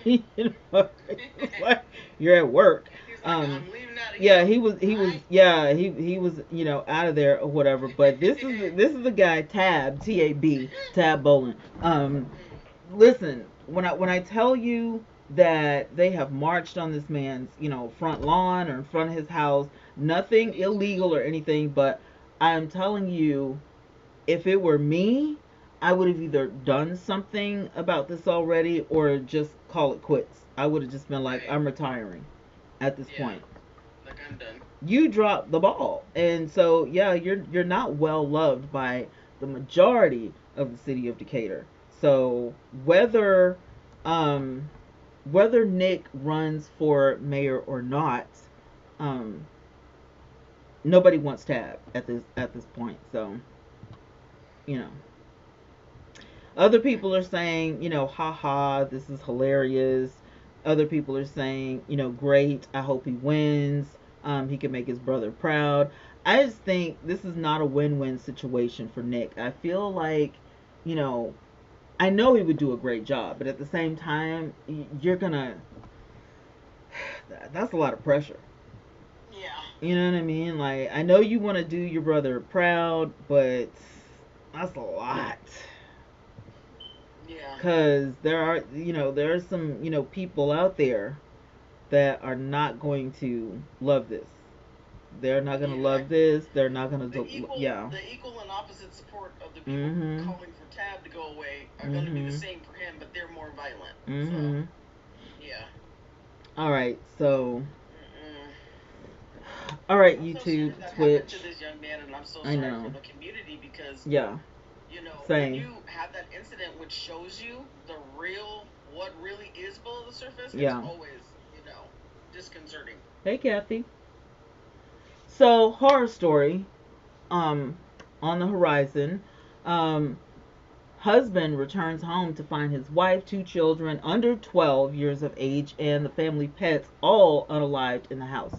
you know, it's like you're at work. He's like, I'm leaving out of Yeah, here. he was out of there or whatever. But this is the guy Tab Bolin. Listen, when I tell you that they have marched on this man's front lawn or in front of his house, nothing illegal or anything, but I'm telling you, if it were me, I would have either done something about this already or just call it quits. I would have just been like, I'm retiring at this point. Like, I'm done. You dropped the ball. And so yeah, you're not well loved by the majority of the city of Decatur. So whether Nick runs for mayor or not, um nobody wants Tab at this point. So, you know. Other people are saying, haha, this is hilarious. Other people are saying, great, I hope he wins. He can make his brother proud. I just think this is not a win-win situation for Nick. I feel like, I know he would do a great job, but at the same time, you're gonna. That's a lot of pressure. Yeah. You know what I mean? Like, I know you want to do your brother proud, but that's a lot. Yeah. Because there are some, people out there that are not going to love this. They're not going to love this. They're not going to The equal and opposite support of the people calling for Tab to go away are going to be the same for him, but they're more violent. So, yeah. All right, so. All right, YouTube, Twitch. To this young man, and I'm so sorry for the community because same. When you have that incident which shows you what really is below the surface, it's always disconcerting. Hey, Kathy. So, horror story on the horizon. Husband returns home to find his wife, 2 children under 12 years of age, and the family pets all unalived in the house.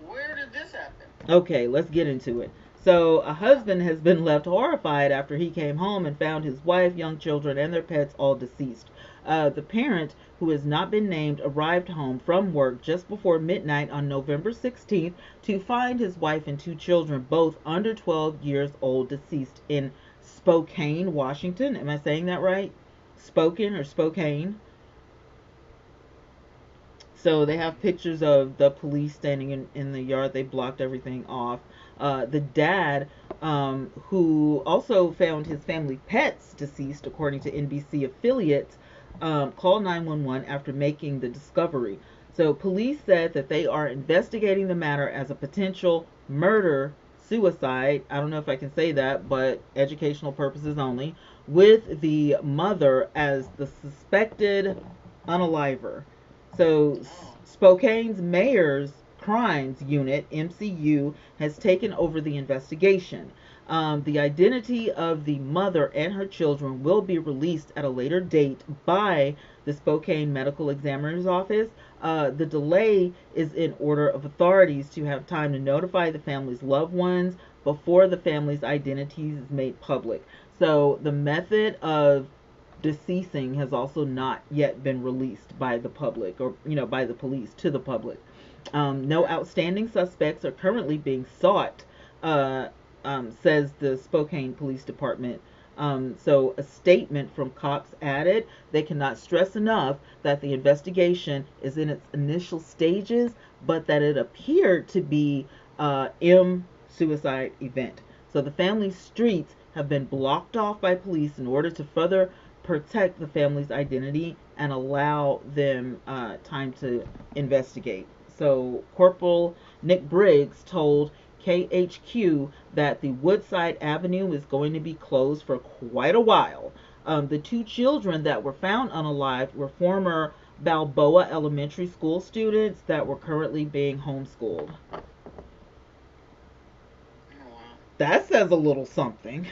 Where did this happen? Okay, let's get into it. So, a husband has been left horrified after he came home and found his wife, young children, and their pets all deceased. The parent, who has not been named, arrived home from work just before midnight on November 16th to find his wife and 2 children, both under 12 years old, deceased in Spokane, Washington. Am I saying that right? Spokane? So they have pictures of the police standing in the yard. They blocked everything off. The dad, who also found his family pets deceased, according to NBC affiliates, called 911 after making the discovery. So police said that they are investigating the matter as a potential murder-suicide. I don't know if I can say that, but educational purposes only, with the mother as the suspected unaliver. So Spokane's Mayor's Crimes Unit, MCU, has taken over the investigation. The identity of the mother and her children will be released at a later date by the Spokane Medical Examiner's Office. The delay is in order of authorities to have time to notify the family's loved ones before the family's identities is made public. So the method of deceasing has also not yet been released by the public, or by the police to the public. No outstanding suspects are currently being sought, says the Spokane Police Department. So a statement from cops added, they cannot stress enough that the investigation is in its initial stages, but that it appeared to be suicide event. So the family's streets have been blocked off by police in order to further protect the family's identity and allow them time to investigate. So Corporal Nick Briggs told KHQ that the Woodside Avenue is going to be closed for quite a while. The 2 children that were found unalived were former Balboa Elementary School students that were currently being homeschooled. That says a little something.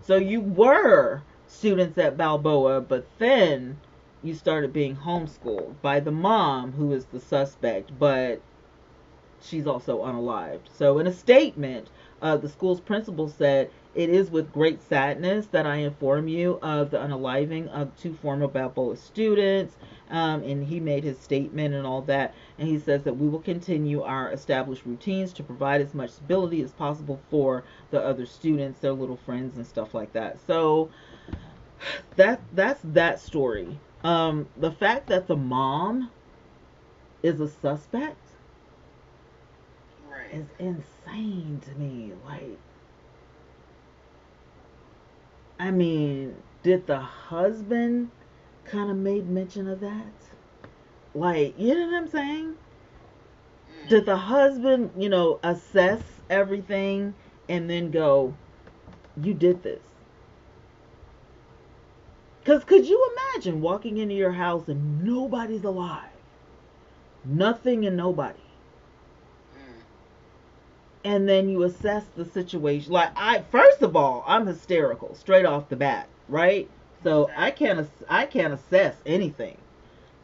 So you were students at Balboa, but then you started being homeschooled by the mom, who is the suspect, but she's also unalived. So in a statement, the school's principal said, it is with great sadness that I inform you of the unaliving of two former Balboa students. And he made his statement and all that. And he says that we will continue our established routines to provide as much stability as possible for the other students, their little friends, and stuff like that. So that's that story. The fact that the mom is a suspect Right. is insane to me. Like, I mean, did the husband kind of made mention of that? Like, you know what I'm saying? Did the husband, assess everything and then go, you did this? Because could you imagine walking into your house and nobody's alive? Nothing and nobody. And then you assess the situation. Like, first of all, I'm hysterical straight off the bat, right? So I can't assess anything.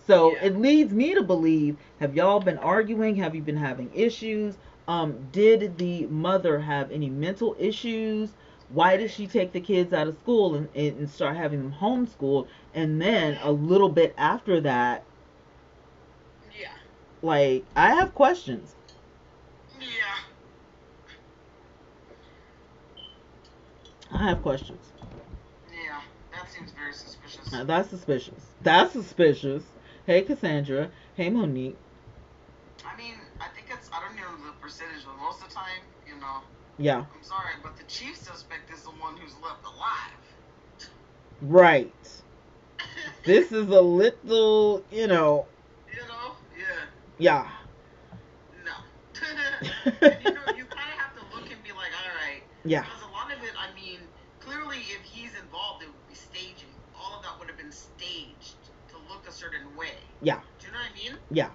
So Yeah. it leads me to believe: have y'all been arguing? Have you been having issues? Did the mother have any mental issues? Why did she take the kids out of school and start having them homeschooled? And then a little bit after that, Yeah. like, I have questions. Yeah. I have questions. Yeah. That seems very suspicious. That's suspicious. That's suspicious. Hey, Cassandra. Hey, Monique. I mean, I think I don't know the percentage, but most of the time, Yeah. I'm sorry, but the chief suspect is the one who's left alive. Right. This is a little, Yeah. yeah. No. And you kind of have to look and be like, all right. Yeah. Because a lot of it, I mean, clearly if he's involved, it would be staging. All of that would have been staged to look a certain way. Yeah. Do you know what I mean? Yeah.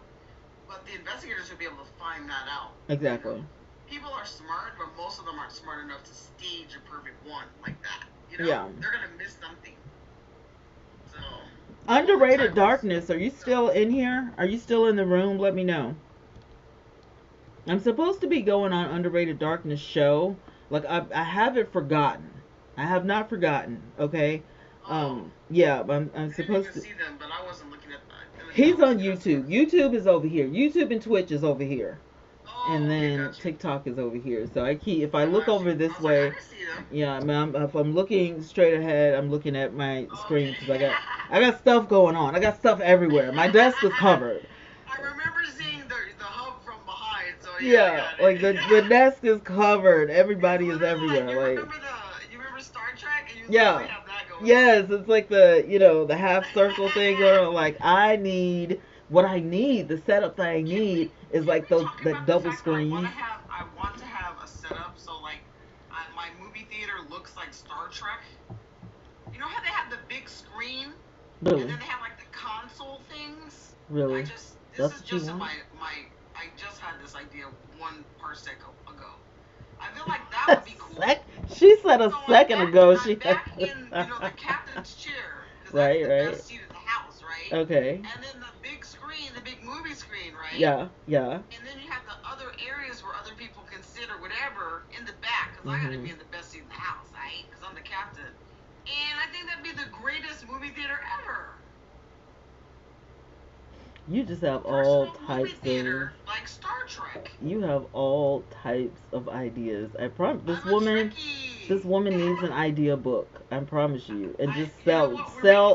But the investigators would be able to find that out. Exactly. People are smart, but most of them aren't smart enough to stage a perfect one like that. Yeah. They're going to miss something. So. Underrated Darkness, are you still in here? Are you still in the room? Let me know. I'm supposed to be going on Underrated Darkness show. Like, I haven't forgotten. I have not forgotten. Okay. Yeah, I'm supposed to. See them, but I wasn't looking at that. He's on YouTube. YouTube is over here. YouTube and Twitch is over here. And then TikTok is over here. So if I look over this way, yeah, if I'm looking straight ahead, I'm looking at my screen because I got stuff going on. I got stuff everywhere. My desk is covered. I remember seeing the hub from behind. So yeah, like the desk is covered. Everybody is everywhere. You remember Star Trek? And you yeah. Have that going yes, it's like the half circle thing going on. Like, what I need, the setup that I need is like the double screens. I want to have a setup so like my movie theater looks like Star Trek. You know how they have the big screen? Really? And then they have like the console things? Really? This That's is what you just want? I just had this idea 1 parsec ago. I feel like that would be cool. She said a second ago. I'm back in the captain's chair. Right, that's right. The best seat in the house, right? Okay. And then the big screen, the big movie screen, right? Yeah, yeah. And then you have the other areas where other people can sit or whatever in the back, because I got to be in the best seat in the house, right? Because I'm the captain. And I think that'd be the greatest movie theater ever. You just have all types movie theater, like Star Trek. You have all types of ideas. I promise this woman needs an idea book. I promise you, and just sell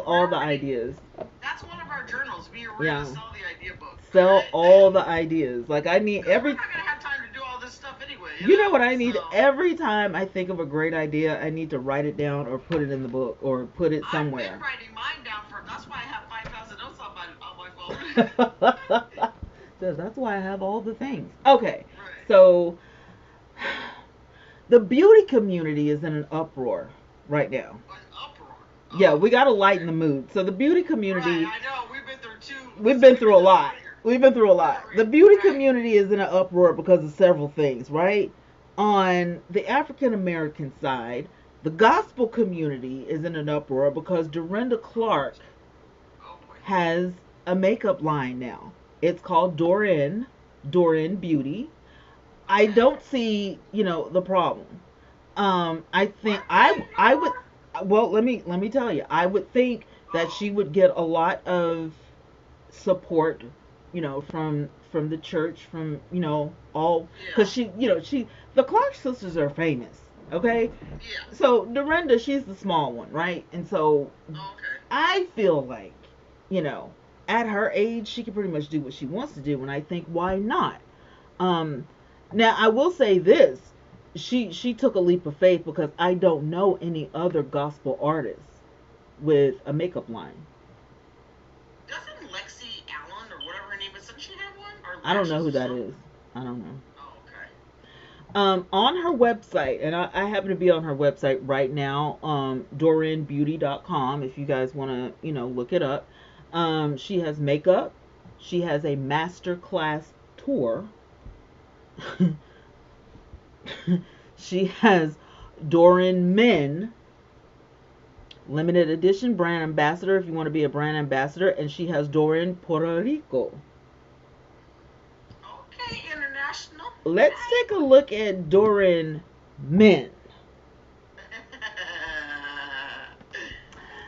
all the ideas. That's one of our journals. We're gonna sell the idea book. Sell all the ideas. Like, I need every. We're not gonna have time to do all this stuff anyway. You know what I need? Every time I think of a great idea, I need to write it down or put it in the book or put it somewhere. I've been writing mine down that's why I have 5,000 notes on my phone. So that's why I have all the things. Okay, so the beauty community is in an uproar right now. An uproar? Yeah, we got to lighten the mood. So the beauty community. Right, I know. We've been through We've been through a lot. We've been through a lot. The beauty community is in an uproar because of several things, right? On the African American side, the gospel community is in an uproar because Dorinda Clark has a makeup line now. It's called Dorin Beauty. I don't see, the problem. I think What paying I would. more? Well, let me tell you. I would think that Oh, she would get a lot of support, from the church, from all, because yeah, she the Clark sisters are famous. Okay, yeah. so Dorinda, she's the small one, right? And so Okay. I feel like, you know, at her age, she can pretty much do what she wants to do, and I think why not? Um, Now I will say this: she took a leap of faith because I don't know any other gospel artists with a makeup line. Doesn't Lexi Allen or whatever her name is, doesn't she have one? Or I don't know Lashes who or that something? is. I don't know. Oh, okay. On her website, and I happen to be on her website right now, DorinBeauty.com, if you guys want to, look it up. She has makeup. She has a master class tour. She has Dorin Men, limited edition brand ambassador if you want to be a brand ambassador, and she has Dorin Puerto Rico. Okay, international. Let's take a look at Dorin Men.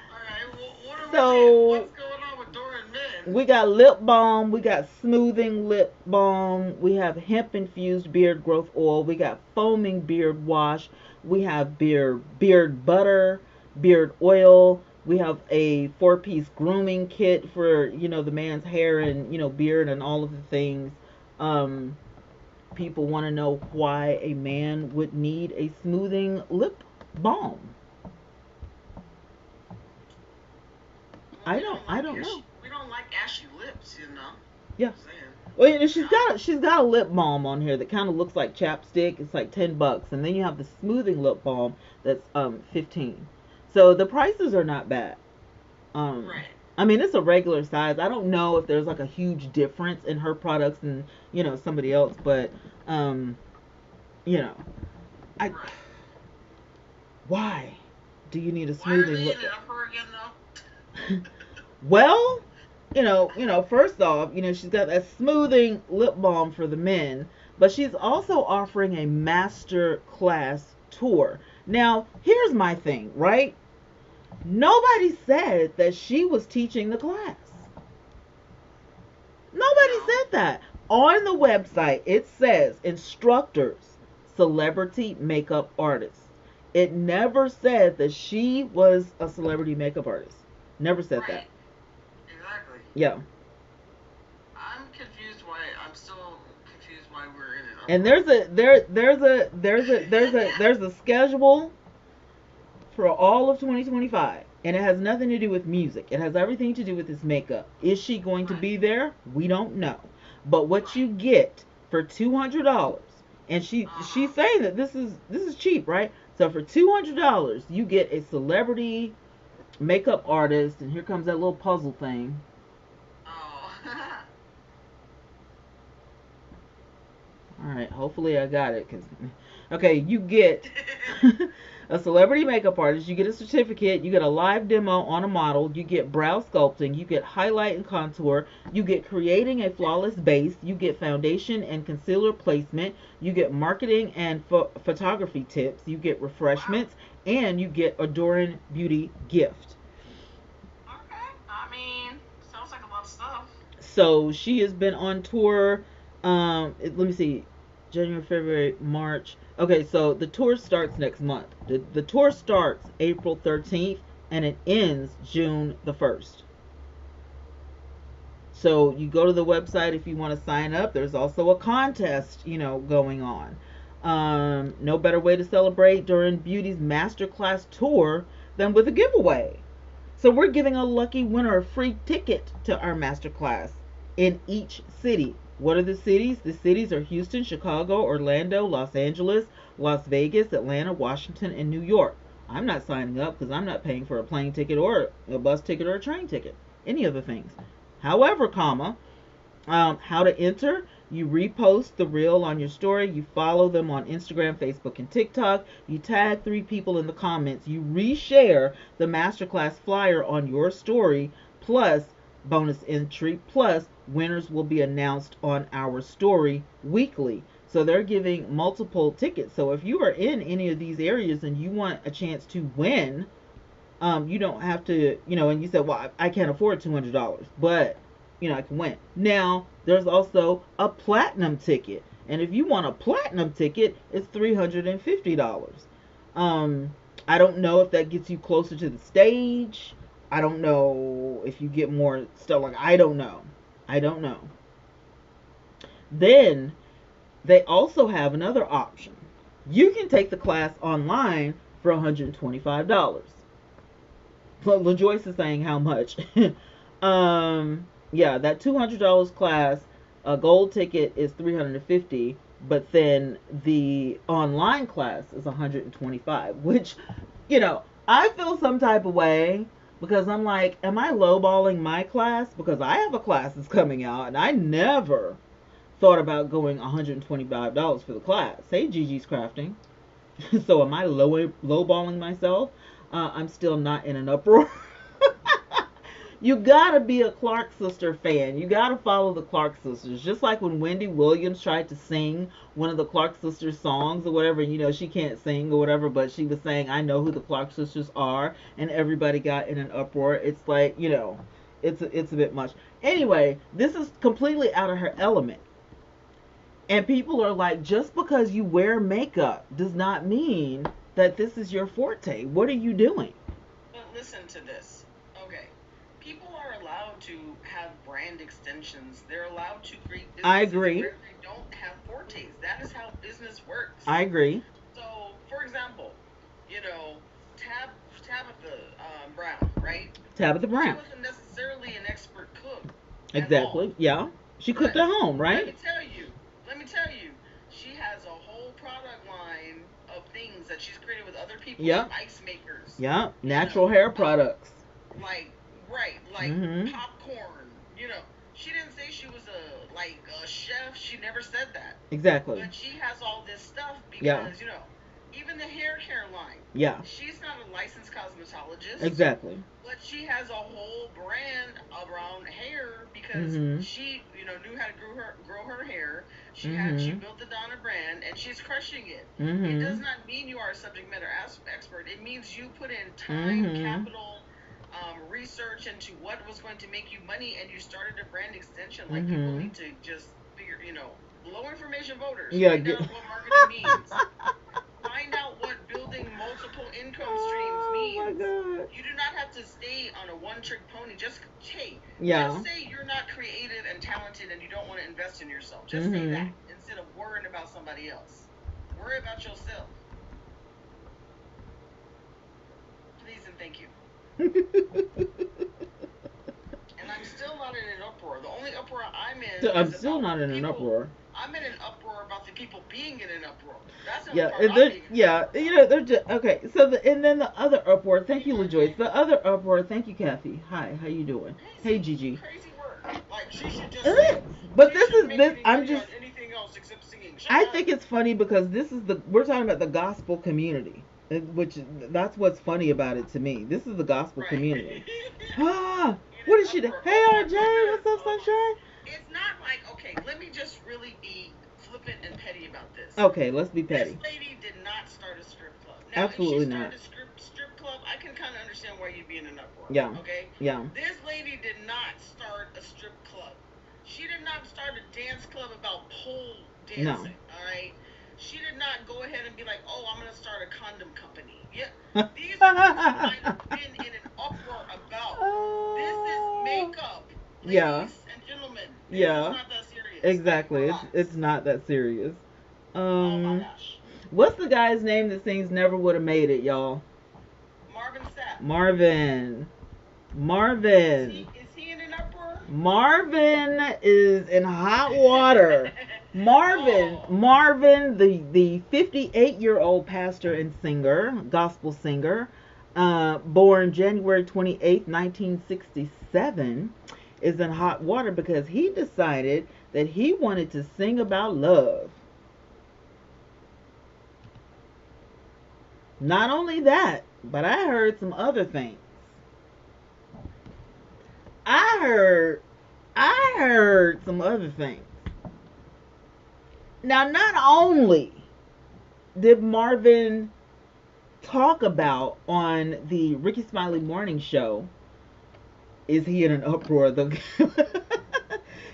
All right, well, what are we seeing? So What's going on with Dora and Men? we got lip balm, we got smoothing lip balm, we have hemp infused beard growth oil, we got foaming beard wash, we have beard butter, beard oil, we have a 4-piece grooming kit for the man's hair and beard and all of the things. Um, People want to know why a man would need a smoothing lip balm. Well, I don't I don't know. we don't like ashy lips, you know. Yeah. Just saying. Well, she's Yeah. got a lip balm on here that kind of looks like chapstick. It's like $10, and then you have the smoothing lip balm that's 15. So the prices are not bad. Um, Right. I mean, it's a regular size. I don't know if there's like a huge difference in her products and somebody else, but um, you know, I Right. why do you need a Why are smoothing they lip in it up her again balm? Well, first off, she's got that smoothing lip balm for the men, but she's also offering a master class tour. Now, here's my thing, right? Nobody said that she was teaching the class. Nobody No. said that. On the website, it says instructors, celebrity makeup artists. It never said that she was a celebrity makeup artist. Never said that. Right. Exactly. Yeah. I'm still confused why we're in an And uproar. there's a schedule for all of 2025, and it has nothing to do with music. It has everything to do with this makeup. Is she going to Right. be there? We don't know. But what Right. you get for $200, and Uh-huh. she's saying that this is cheap, right? So for $200, you get a celebrity makeup artist, and here comes that little puzzle thing. Oh. All right, hopefully I got it. Okay, you get a celebrity makeup artist, you get a certificate, you get a live demo on a model, you get brow sculpting, you get highlight and contour, you get creating a flawless base, you get foundation and concealer placement, you get marketing and photography tips, you get Wow. refreshments, and you get Adoring Beauty gift. Okay. I mean, sounds like a lot of stuff. So she has been on tour. Let me see, January, February, March. Okay, so the tour starts next month. The tour starts April 13th and it ends June the 1st. So you go to the website if you want to sign up. There's also a contest, going on. No better way to celebrate during Beauty's Masterclass tour than with a giveaway. So we're giving a lucky winner a free ticket to our masterclass in each city. What are the cities? The cities are Houston, Chicago, Orlando, Los Angeles, Las Vegas, Atlanta, Washington, and New York. I'm not signing up because I'm not paying for a plane ticket or a bus ticket or a train ticket. Any of the things. However, how to enter: you repost the reel on your story, you follow them on Instagram, Facebook, and TikTok, you tag 3 people in the comments, you reshare the masterclass flyer on your story, plus bonus entry, plus winners will be announced on our story weekly. So they're giving multiple tickets. So if you are in any of these areas and you want a chance to win, you don't have to, and you said, well, I can't afford $200, but, I can win. Now, there's also a platinum ticket. And if you want a platinum ticket, it's $350. I don't know if that gets you closer to the stage. I don't know if you get more stuff. Like, I don't know. I don't know. Then they also have another option. You can take the class online for $125. But LaJoyce is saying how much. Yeah, that $200 class, a gold ticket is $350, but then the online class is $125, which, I feel some type of way because I'm like, am I lowballing my class? Because I have a class that's coming out and I never thought about going $125 for the class. Hey, Gigi's Crafting. So am I lowballing myself? I'm still not in an uproar. You gotta be a Clark Sister fan. You gotta follow the Clark Sisters. Just like when Wendy Williams tried to sing one of the Clark Sisters songs or whatever, she can't sing or whatever, but she was saying, I know who the Clark Sisters are, and everybody got in an uproar. It's like, it's a bit much. Anyway, this is completely out of her element. And people are like, just because you wear makeup does not mean that this is your forte. What are you doing? But listen to this. Okay. People are allowed to have brand extensions. They're allowed to create businesses I agree. where they don't have fortes. That is how business works. I agree. So, for example, Tabitha Brown, right? Tabitha Brown. She wasn't necessarily an expert cook. Exactly. Yeah. She cooked at home, right? Let me tell you, she has a whole product line of things that she's created with other people, like ice makers. Yeah, natural hair products. Like popcorn. She didn't say she was a chef. She never said that. Exactly. But she has all this stuff because even the hair care line. Yeah. She's not a licensed cosmetologist. Exactly. But she has a whole brand around hair because she, knew how to grow her hair. She built the Donna brand and she's crushing it. It does not mean you are a subject matter expert. It means you put in time, capital, research into what was going to make you money, and you started a brand extension. Like people need to just figure, low information voters. Find out what marketing means. Find out what building multiple income streams means. Oh my God. You do not have to stay on a one-trick pony. Just say you're not creative and talented and you don't want to invest in yourself. Just say that instead of worrying about somebody else. Worry about yourself. Please and thank you. And I'm still not in an uproar. The only uproar I'm in I'm still not in an uproar. I'm in an uproar about the people being in an uproar. That's the only part they're just okay. So and then the other uproar. Thank you, LaJoyce. The other uproar. Thank you, Kathy. Hi, how you doing? Hey, Gigi. Crazy work. Like she should just. But this. I'm just. Anything else except singing. I think it's funny because we're talking about the gospel community, which that's what's funny about it to me. This is the gospel community. What is she doing? Hey, RJ, what's up, Sunshine? It's not like, okay, let me just really be flippant and petty about this. Okay, let's be petty. This lady did not start a strip club. Now, Absolutely if she not. started a strip club, I can kind of understand why you'd be in an uproar. Yeah. Okay? Yeah. This lady did not start a strip club. She did not start a dance club about pole dancing. No. All right? She did not go ahead and be like, oh, I'm going to start a condom company. Yeah. These are things you might have been in an uproar about. This is makeup. Ladies and gentlemen. This is not that serious. Exactly. It's not that serious. Oh my gosh. What's the guy's name that sings Never Would Have Made It, y'all? Marvin Sapp. Marvin. Is he in an uproar? Marvin is in hot water. Marvin, the 58-year-old pastor and singer, gospel singer, born January 28th, 1967, is in hot water because he decided that he wanted to sing about love. Not only that, but I heard some other things. I heard some other things. Now, not only did Marvin talk about on the Ricky Smiley Morning Show, is he in an uproar?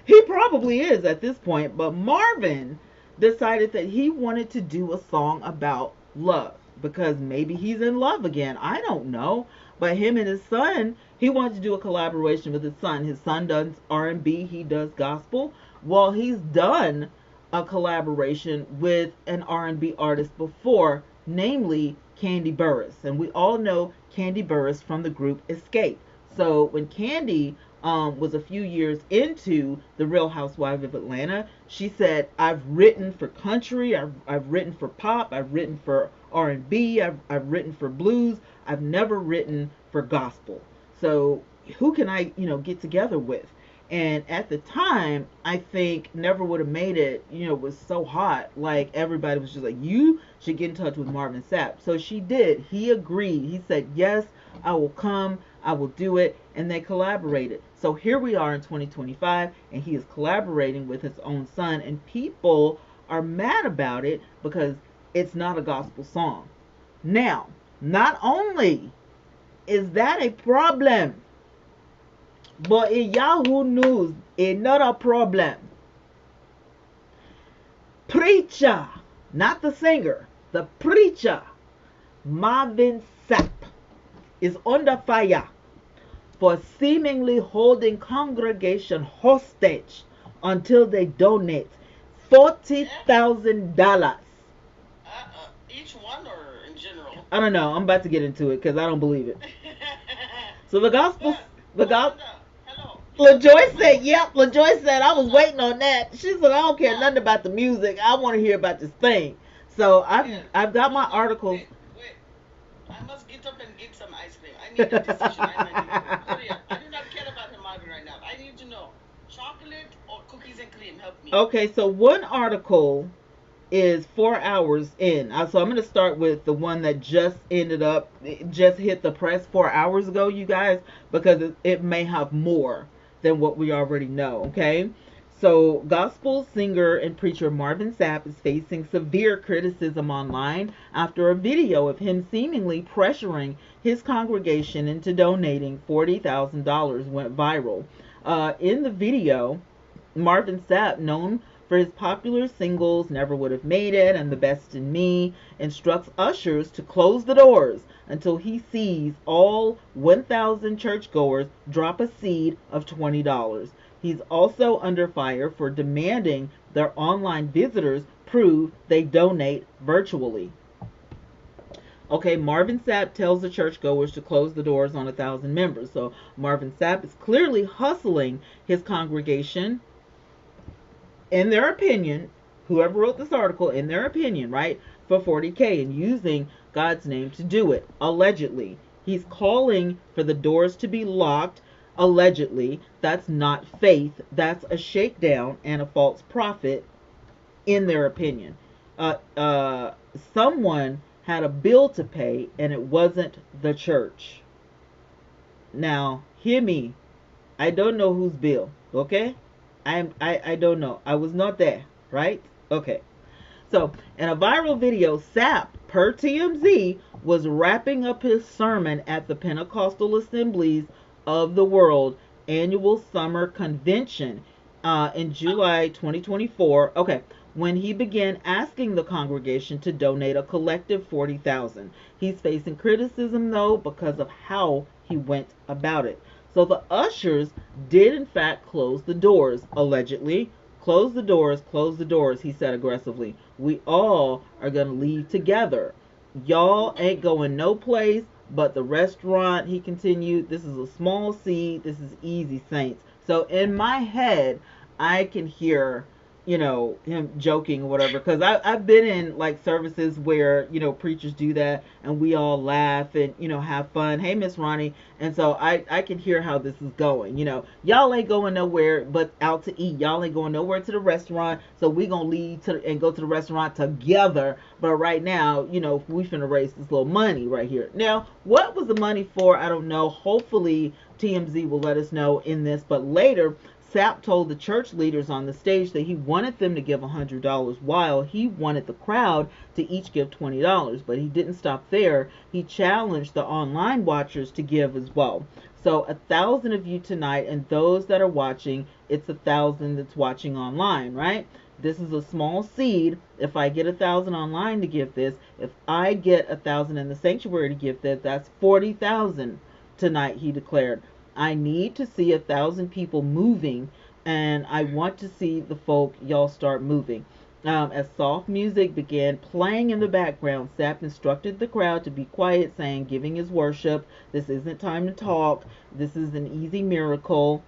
He probably is at this point, but Marvin decided that he wanted to do a song about love because maybe he's in love again. I don't know. But him and his son, he wanted to do a collaboration with his son. His son does R&B, he does gospel. Well, he's done a collaboration with an R&B artist before, namely Candy Burris. And we all know Candy Burris from the group Escape. So when Candy was a few years into the Real Housewives of Atlanta, she said, "I've written for country, I've written for pop, I've written for R&B, I've written for blues. I've never written for gospel. So who can I, get together with?" And at the time, I think Never Would Have Made It, was so hot. Like, everybody was just like, you should get in touch with Marvin Sapp. So she did. He agreed. He said, yes, I will come. I will do it. And they collaborated. So here we are in 2025, and he is collaborating with his own son. And people are mad about it because it's not a gospel song. Now, not only is that a problem, but in Yahoo News, another problem. Preacher, not the singer, the preacher, Marvin Sapp, is under fire for seemingly holding congregation hostage until they donate $40,000. Each one or in general? I don't know. I'm about to get into it because I don't believe it. So the gospel, Hello. LaJoy said, yep. LaJoy said, I was waiting on that. She said, I don't care nothing about the music. I want to hear about this thing. So I've got my articles. Wait. I must get up and get some ice cream. I need a decision. I do not care about him Marvin right now. I need to know chocolate or cookies and cream. Help me. Okay, so one article is 4 hours in. So I'm going to start with the one that just just hit the press 4 hours ago, you guys, because it may have more than what we already know, okay? So gospel singer and preacher Marvin Sapp is facing severe criticism online after a video of him seemingly pressuring his congregation into donating $40,000 went viral. In the video, Marvin Sapp, known for his popular singles Never Would Have Made It and The Best in Me, instructs ushers to close the doors until he sees all 1,000 churchgoers drop a seed of $20. He's also under fire for demanding their online visitors prove they donate virtually. Okay, Marvin Sapp tells the churchgoers to close the doors on 1,000 members. So Marvin Sapp is clearly hustling his congregation, in their opinion, whoever wrote this article, in their opinion, right, for $40K and using God's name to do it, allegedly. He's calling for the doors to be locked, allegedly. That's not faith. That's a shakedown and a false prophet, in their opinion. Someone had a bill to pay, and it wasn't the church. Now, hear me. I don't know whose bill, okay? I don't know. I was not there, right? Okay. So, in a viral video, Sapp, per TMZ, was wrapping up his sermon at the Pentecostal Assemblies of the World annual summer convention in July 2024. Okay, when he began asking the congregation to donate a collective $40,000. He's facing criticism though because of how he went about it. So the ushers did in fact close the doors, allegedly. Close the doors, he said aggressively. We all are going to leave together. Y'all ain't going no place but the restaurant, he continued. This is a small seed. This is easy, saints. So in my head, I can hear, him joking or whatever. Because I've been in like services where, preachers do that and we all laugh and, have fun. Hey, Miss Ronnie. And so I can hear how this is going. Y'all ain't going nowhere but out to eat. Y'all ain't going nowhere to the restaurant. So we going to leave and go to the restaurant together. But right now, we finna raise this little money right here. Now, what was the money for? I don't know. Hopefully TMZ will let us know in this. But later, Sapp told the church leaders on the stage that he wanted them to give $100 while he wanted the crowd to each give $20. But he didn't stop there. He challenged the online watchers to give as well. So 1,000 of you tonight, and those that are watching, it's 1,000 that's watching online, right? This is a small seed. If I get 1,000 online to give this, if I get 1,000 in the sanctuary to give this, that's 40,000 tonight, he declared. I need to see 1,000 people moving, and I want to see the folk, y'all start moving. As soft music began playing in the background, Sapp instructed the crowd to be quiet, saying, "Giving is worship. This isn't time to talk. This is an easy miracle."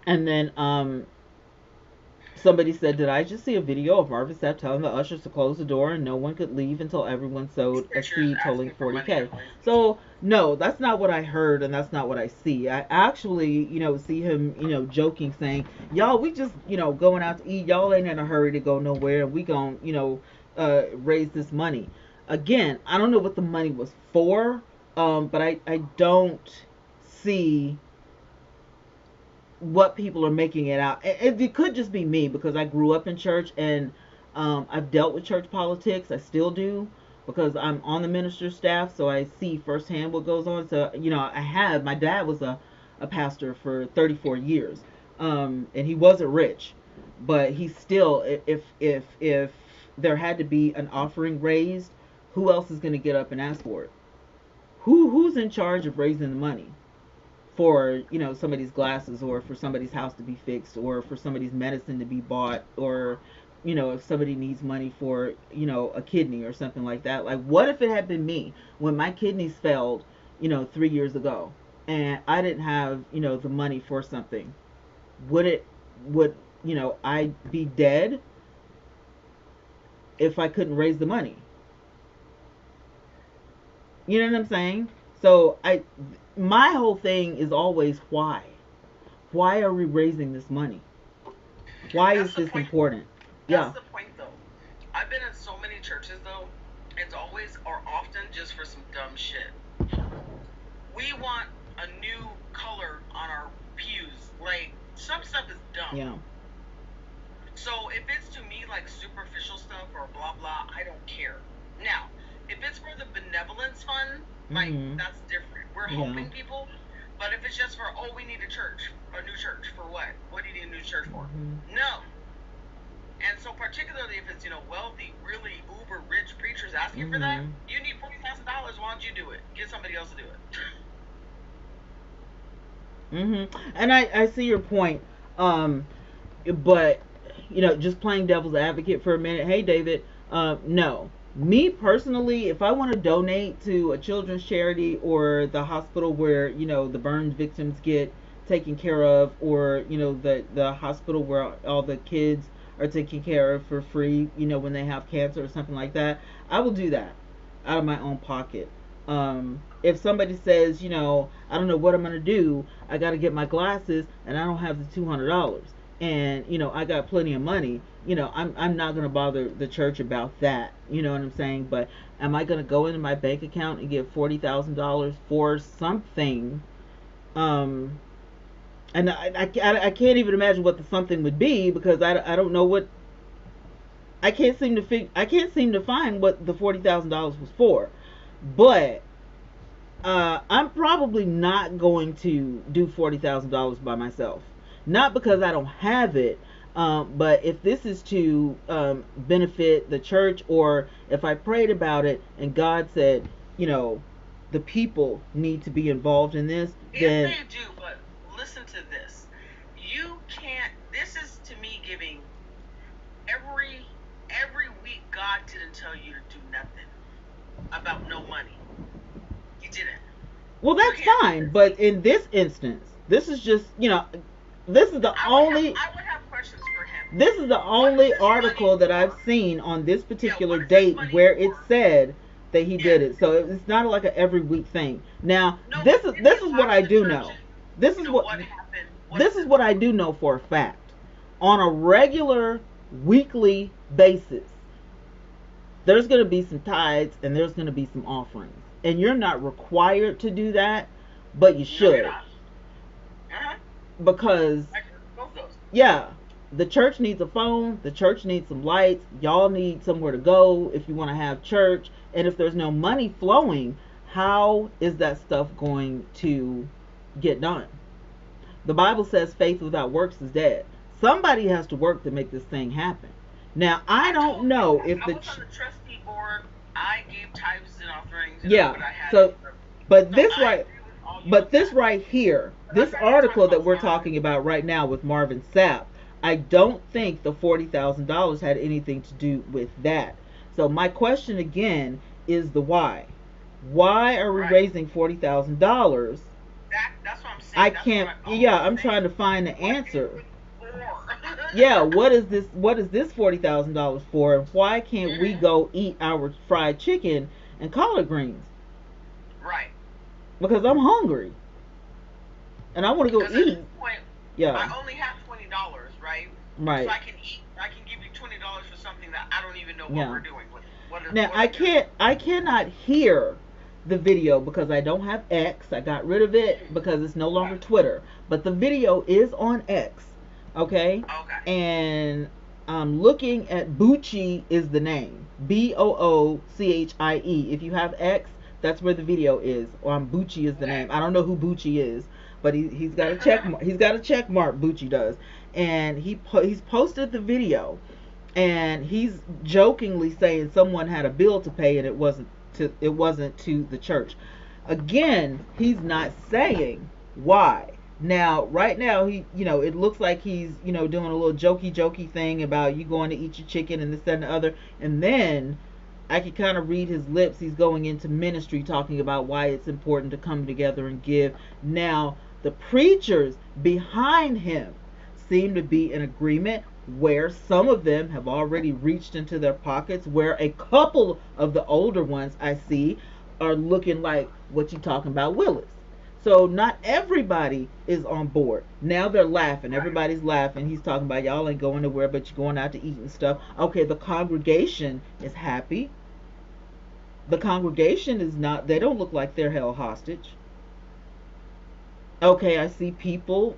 And then somebody said, "Did I just see a video of Marvin Sapp telling the ushers to close the door and no one could leave until everyone sowed a seed totaling 40K?" So, no, that's not what I heard, and that's not what I see. I actually, see him, joking, saying, "Y'all, we just, going out to eat. Y'all ain't in a hurry to go nowhere, and we gon', raise this money." Again, I don't know what the money was for, but I don't see what people are making it out. It could just be me because I grew up in church, and I've dealt with church politics. I still do because I'm on the minister's staff, so I see firsthand what goes on. So my dad was a pastor for 34 years, and he wasn't rich, but he still, if there had to be an offering raised, who else is going to get up and ask for it? Who's in charge of raising the money for somebody's glasses, or for somebody's house to be fixed, or for somebody's medicine to be bought, or if somebody needs money for a kidney or something like that? Like, what if it had been me when my kidneys failed 3 years ago, and I didn't have the money for something? Would I be dead if I couldn't raise the money? You know what I'm saying? So my whole thing is always why. Why are we raising this money? Why is this important? That's the point, though. I've been in so many churches, though. It's always or often just for some dumb shit. We want a new color on our pews. Like, some stuff is dumb. Yeah. So if it's to me like superficial stuff or blah blah, I don't care. Now, if it's for the benevolence fund, like, that's different. We're helping people. But if it's just for, we need a new church for what? What do you need a new church for? No. And so particularly if it's, wealthy, really uber rich preachers asking for that, you need $40,000. Why don't you do it? Get somebody else to do it. And I see your point. But just playing devil's advocate for a minute. Hey, David. No. Me personally, if I want to donate to a children's charity, or the hospital where the burn victims get taken care of, or the hospital where all the kids are taken care of for free, when they have cancer or something like that, I will do that out of my own pocket. If somebody says, I don't know what I'm gonna do, I got to get my glasses, and I don't have the $200, and I got plenty of money, I'm not gonna bother the church about that. You know what I'm saying? But am I gonna go into my bank account and get $40,000 for something? And I can't even imagine what the something would be, because I don't know what. I can't seem to find what the $40,000 was for. But I'm probably not going to do $40,000 by myself. Not because I don't have it, but if this is to benefit the church, or if I prayed about it and God said, the people need to be involved in this, then they do. But listen to this. You can't. This is, to me, giving. Every week, God didn't tell you to do nothing about no money. He didn't. Well, that's fine, but in this instance, this is just, this is the only. I would have questions for him. This is the only article that I've seen on this particular date where it said that he did it. So it's not like an every week thing. Now, this is what I do know. This is what I do know for a fact. On a regular weekly basis, there's going to be some tithes and there's going to be some offerings. And you're not required to do that, but you should. Because Yeah, the church needs a phone. The church needs some lights. Y'all need somewhere to go if you want to have church. And if there's no money flowing, how is that stuff going to get done? The Bible says faith without works is dead. Somebody has to work to make this thing happen. Now, I don't know if I was on the trustee board. I gave tithes and offerings. Yeah. What I had. So, but So this I right, agree with all you but with this that. right here, But this I'm not article that talking we're about Marvin. talking about right now with Marvin Sapp, I don't think the $40,000 had anything to do with that. So my question again is the why. Why are we Right. raising $40,000? That's what I'm saying. I That's can't. what I Yeah, always I'm say. trying to find the What is answer. it for? Yeah, what is this? What is this $40,000 for? And why can't we Mhm. go eat our fried chicken and collard greens? Right. Because I'm hungry and I want to go Because at this eat. point, Yeah, I only have $20, right? So right. I can eat. I can give you $20 for something that I don't even know what Yeah. we're doing. Now What are we doing? I cannot hear the video because I don't have X. I got rid of it Mm. because it's no longer Right. Twitter. But the video is on X. Okay? Okay. And I'm looking at Bucci is the name. Boochie. If you have X, that's where the video is. Or Bucci is the Okay. name. I don't know who Bucci is, but he's got a check. He's got a check mark. Bucci does, and he's posted the video, and he's jokingly saying someone had a bill to pay and it wasn't to the church. Again, he's not saying why. Now, right now, it looks like he's, doing a little jokey thing about you going to eat your chicken and this, that, and the other. And then I can kind of read his lips. He's going into ministry talking about why it's important to come together and give. Now, the preachers behind him seem to be in agreement where some of them have already reached into their pockets, where a couple of the older ones I see are looking like what you talking about, Willis. So not everybody is on board. Now they're laughing. Right. Everybody's laughing. He's talking about y'all ain't going nowhere, but you're going out to eat and stuff. Okay, the congregation is happy. The congregation is not. They don't look like they're held hostage. Okay, I see people,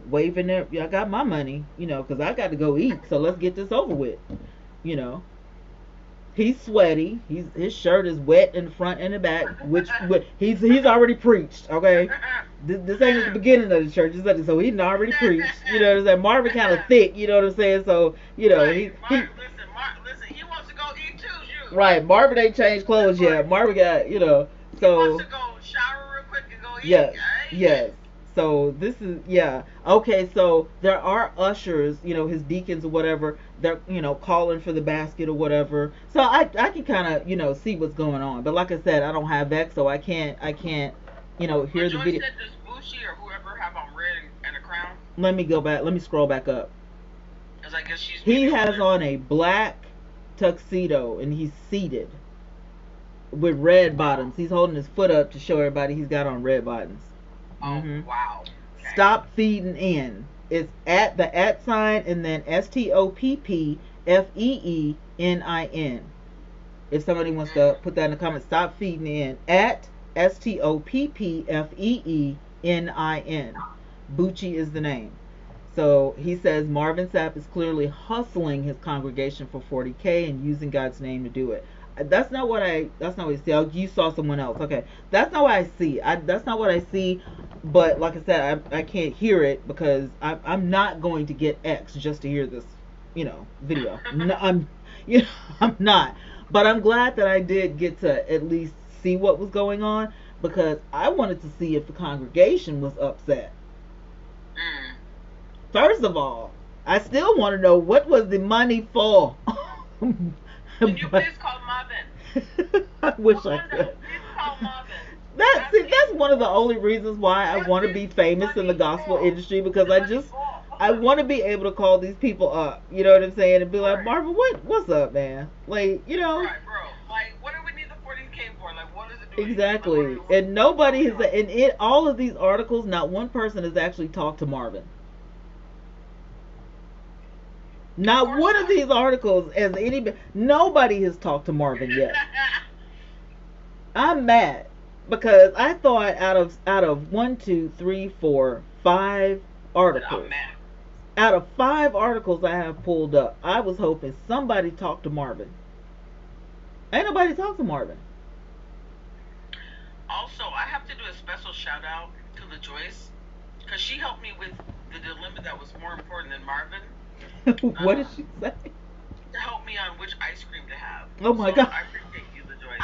waving their. I got my money, because I got to go eat. So let's get this over with. You know, he's sweaty. His shirt is wet in the front and the back, which he's already preached. Okay, this ain't at the beginning of the church, so he's already preached. You know what I'm saying? Marvin kind of thick. You know what I'm saying? So Right. he Listen. He wants to go eat too. Shoot. right. Marvin ain't changed clothes yet. Marvin got He wants so. to go shower real quick and go eat. Yes, Right? yes. So this is, yeah. Okay, so there are ushers, his deacons or whatever. They're calling for the basket or whatever. So I can kind of see what's going on. But like I said, I don't have X, so I can't hear But the Joyce video. said does Bushi or whoever have on red and a crown? Let me go back. Let me scroll back up. Because I guess she's He maybe has on a black tuxedo and he's seated with red bottoms. He's holding his foot up to show everybody he's got on red bottoms. Oh, wow. Okay. Stop feeding in. It's at the at sign and then STOPPFEENIN. If somebody wants to put that in the comments, stop feeding in at STOPPFEENIN. Bucci is the name. So he says Marvin Sapp is clearly hustling his congregation for 40K and using God's name to do it. That's not what I. That's not what I see. Oh, you saw someone else. Okay, that's not what I see. That's not what I see. But like I said, I can't hear it because I'm not going to get X just to hear this, video. No, I'm not. But I'm glad that I did get to at least see what was going on because I wanted to see if the congregation was upset. Mm. First of all, I still want to know what was the money for. Can you please call Marvin? I wish I could. Please call Marvin. That's one of the only reasons why I want to be famous in the gospel industry because I want to be able to call these people up. You know what I'm saying? And be like, Marvin, what's up, man? Like, Right, bro. Like, what do we need the 40K for? Like, what is it doing? Exactly. And nobody has, and in all of these articles, not one person has actually talked to Marvin. Not one of these articles has nobody has talked to Marvin yet. I'm mad because I thought out of 1, 2, 3, 4, 5 articles. I'm mad. Out of 5 articles I have pulled up, I was hoping somebody talked to Marvin. Ain't nobody talked to Marvin. Also, I have to do a special shout out to the Joyce because she helped me with the dilemma that was more important than Marvin. What did she say? To help me on which ice cream to have. Oh my So god. I appreciate you, the Joyce.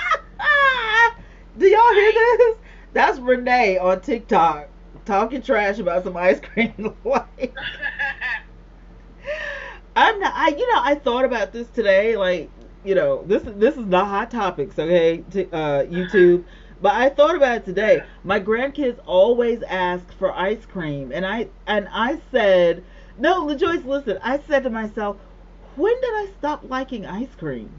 Do y'all hear this? That's Renee on TikTok talking trash about some ice cream. Like, I'm not. I thought about this today. Like, this is not hot topics, okay? YouTube. But I thought about it today. My grandkids always ask for ice cream, and I said, no, LaJoyce, listen. I said to myself, when did I stop liking ice cream?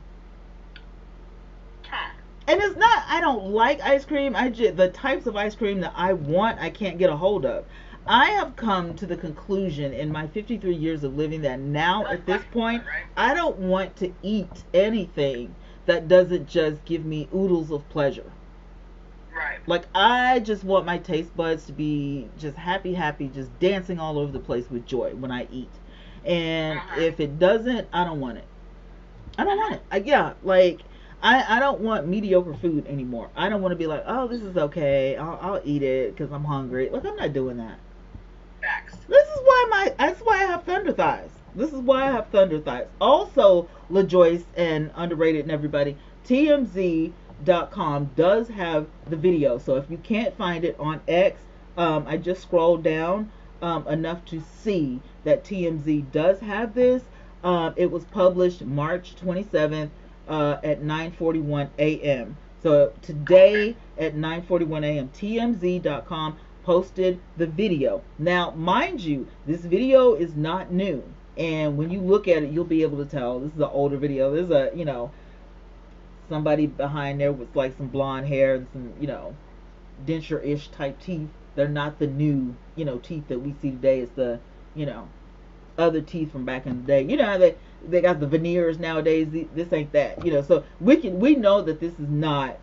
And it's not I don't like ice cream. The types of ice cream that I want, I can't get a hold of. I have come to the conclusion in my 53 years of living that now at this point, I don't want to eat anything that doesn't just give me oodles of pleasure. Right. Like, I just want my taste buds to be just happy, happy, just dancing all over the place with joy when I eat. And if it doesn't, I don't want it. I don't want it. Yeah, like, I don't want mediocre food anymore. I don't want to be like, oh, this is okay. I'll eat it because I'm hungry. Look, I'm not doing that. Facts. That's why I have thunder thighs. This is why I have thunder thighs. Also, LaJoyce and Underrated and everybody, TMZ.com does have the video. So if you can't find it on X, I just scrolled down enough to see that TMZ does have this. It was published March 27th at 9:41 a.m. So today at 9:41 a.m. TMZ.com posted the video. Now, mind you, this video is not new. And when you look at it, you'll be able to tell this is an older video. There's somebody behind there with like some blonde hair and some, denture-ish type teeth. They're not the new, teeth that we see today. It's the, other teeth from back in the day. You know how they got the veneers nowadays. This ain't that. So we know that this is not,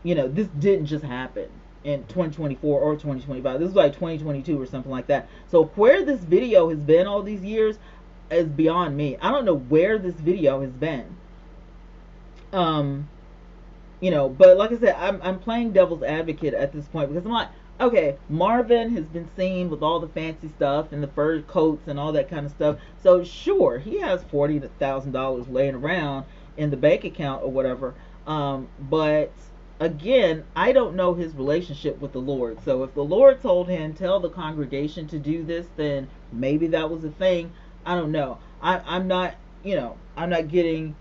this didn't just happen in 2024 or 2025. This is like 2022 or something like that. So where this video has been all these years is beyond me. I don't know where this video has been. But like I said, I'm playing devil's advocate at this point because I'm like, okay, Marvin has been seen with all the fancy stuff and the fur coats and all that kind of stuff. So sure, he has $40,000 laying around in the bank account or whatever. But again, I don't know his relationship with the Lord. So if the Lord told him, tell the congregation to do this, then maybe that was a thing. I don't know. I'm not, I'm not getting,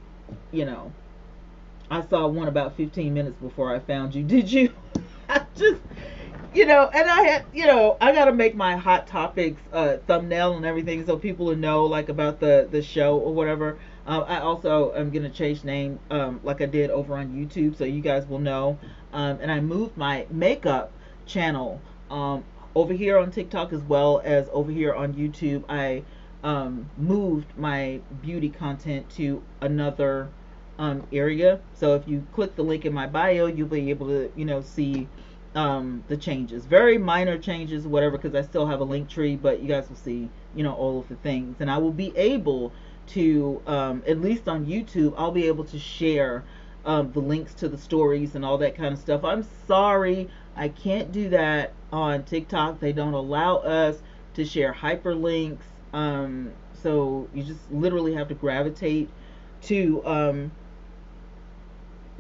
I saw one about 15 minutes before I found you. Did you? I just, and I had, I got to make my hot topics thumbnail and everything so people will know like about the show or whatever. I also am going to change name like I did over on YouTube so you guys will know. And I moved my makeup channel over here on TikTok as well as over here on YouTube. I moved my beauty content to another area. So if you click the link in my bio, you'll be able to, see the changes, very minor changes, whatever, because I still have a link tree, but you guys will see, all of the things, and I will be able to, at least on YouTube, I'll be able to share the links to the stories and all that kind of stuff. I'm sorry, I can't do that on TikTok. They don't allow us to share hyperlinks, so you just literally have to gravitate to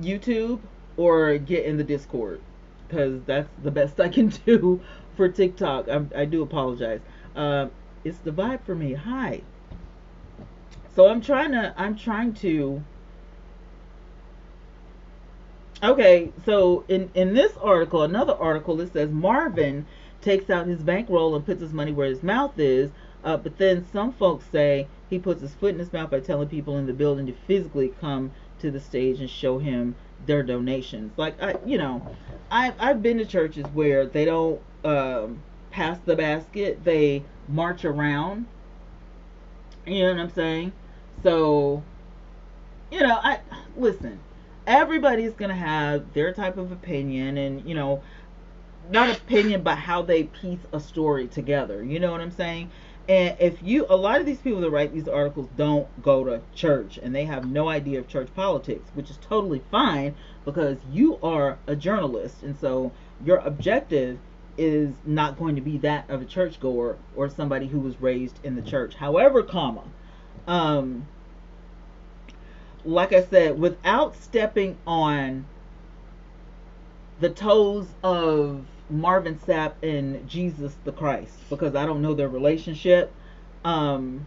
YouTube or get in the Discord, because that's the best I can do for TikTok. I do apologize. It's the vibe for me. Hi. So I'm trying to. Okay, so in this article, another article, it says Marvin takes out his bankroll and puts his money where his mouth is. But then some folks say he puts his foot in his mouth by telling people in the building to physically come to the stage and show him their donations. Like, I've been to churches where they don't pass the basket, they march around. You know what I'm saying? So, I listen. Everybody's gonna have their type of opinion, and not opinion, but how they piece a story together. You know what I'm saying? And if you, a lot of these people that write these articles don't go to church and they have no idea of church politics, which is totally fine because you are a journalist. And so your objective is not going to be that of a churchgoer or somebody who was raised in the church. However, um, like I said, without stepping on the toes of Marvin Sapp and Jesus the Christ, because I don't know their relationship. Um,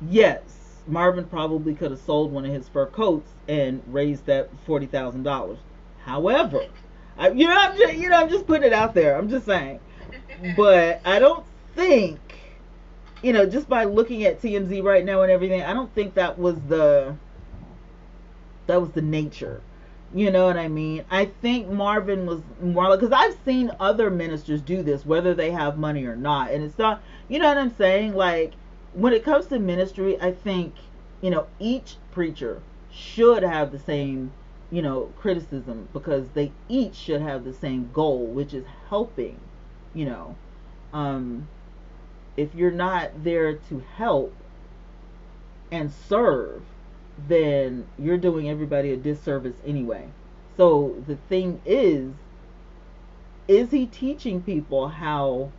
yes, Marvin probably could have sold one of his fur coats and raised that $40,000. However, I'm just putting it out there. I'm just saying, but I don't think, just by looking at TMZ right now and everything, I don't think that was the nature. You know what I mean? I think Marvin was more like, because I've seen other ministers do this, whether they have money or not, and it's not. You know what I'm saying? Like when it comes to ministry, I think each preacher should have the same criticism because they each should have the same goal, which is helping. You know, um, if you're not there to help and serve, then you're doing everybody a disservice anyway. So the thing is he teaching people how,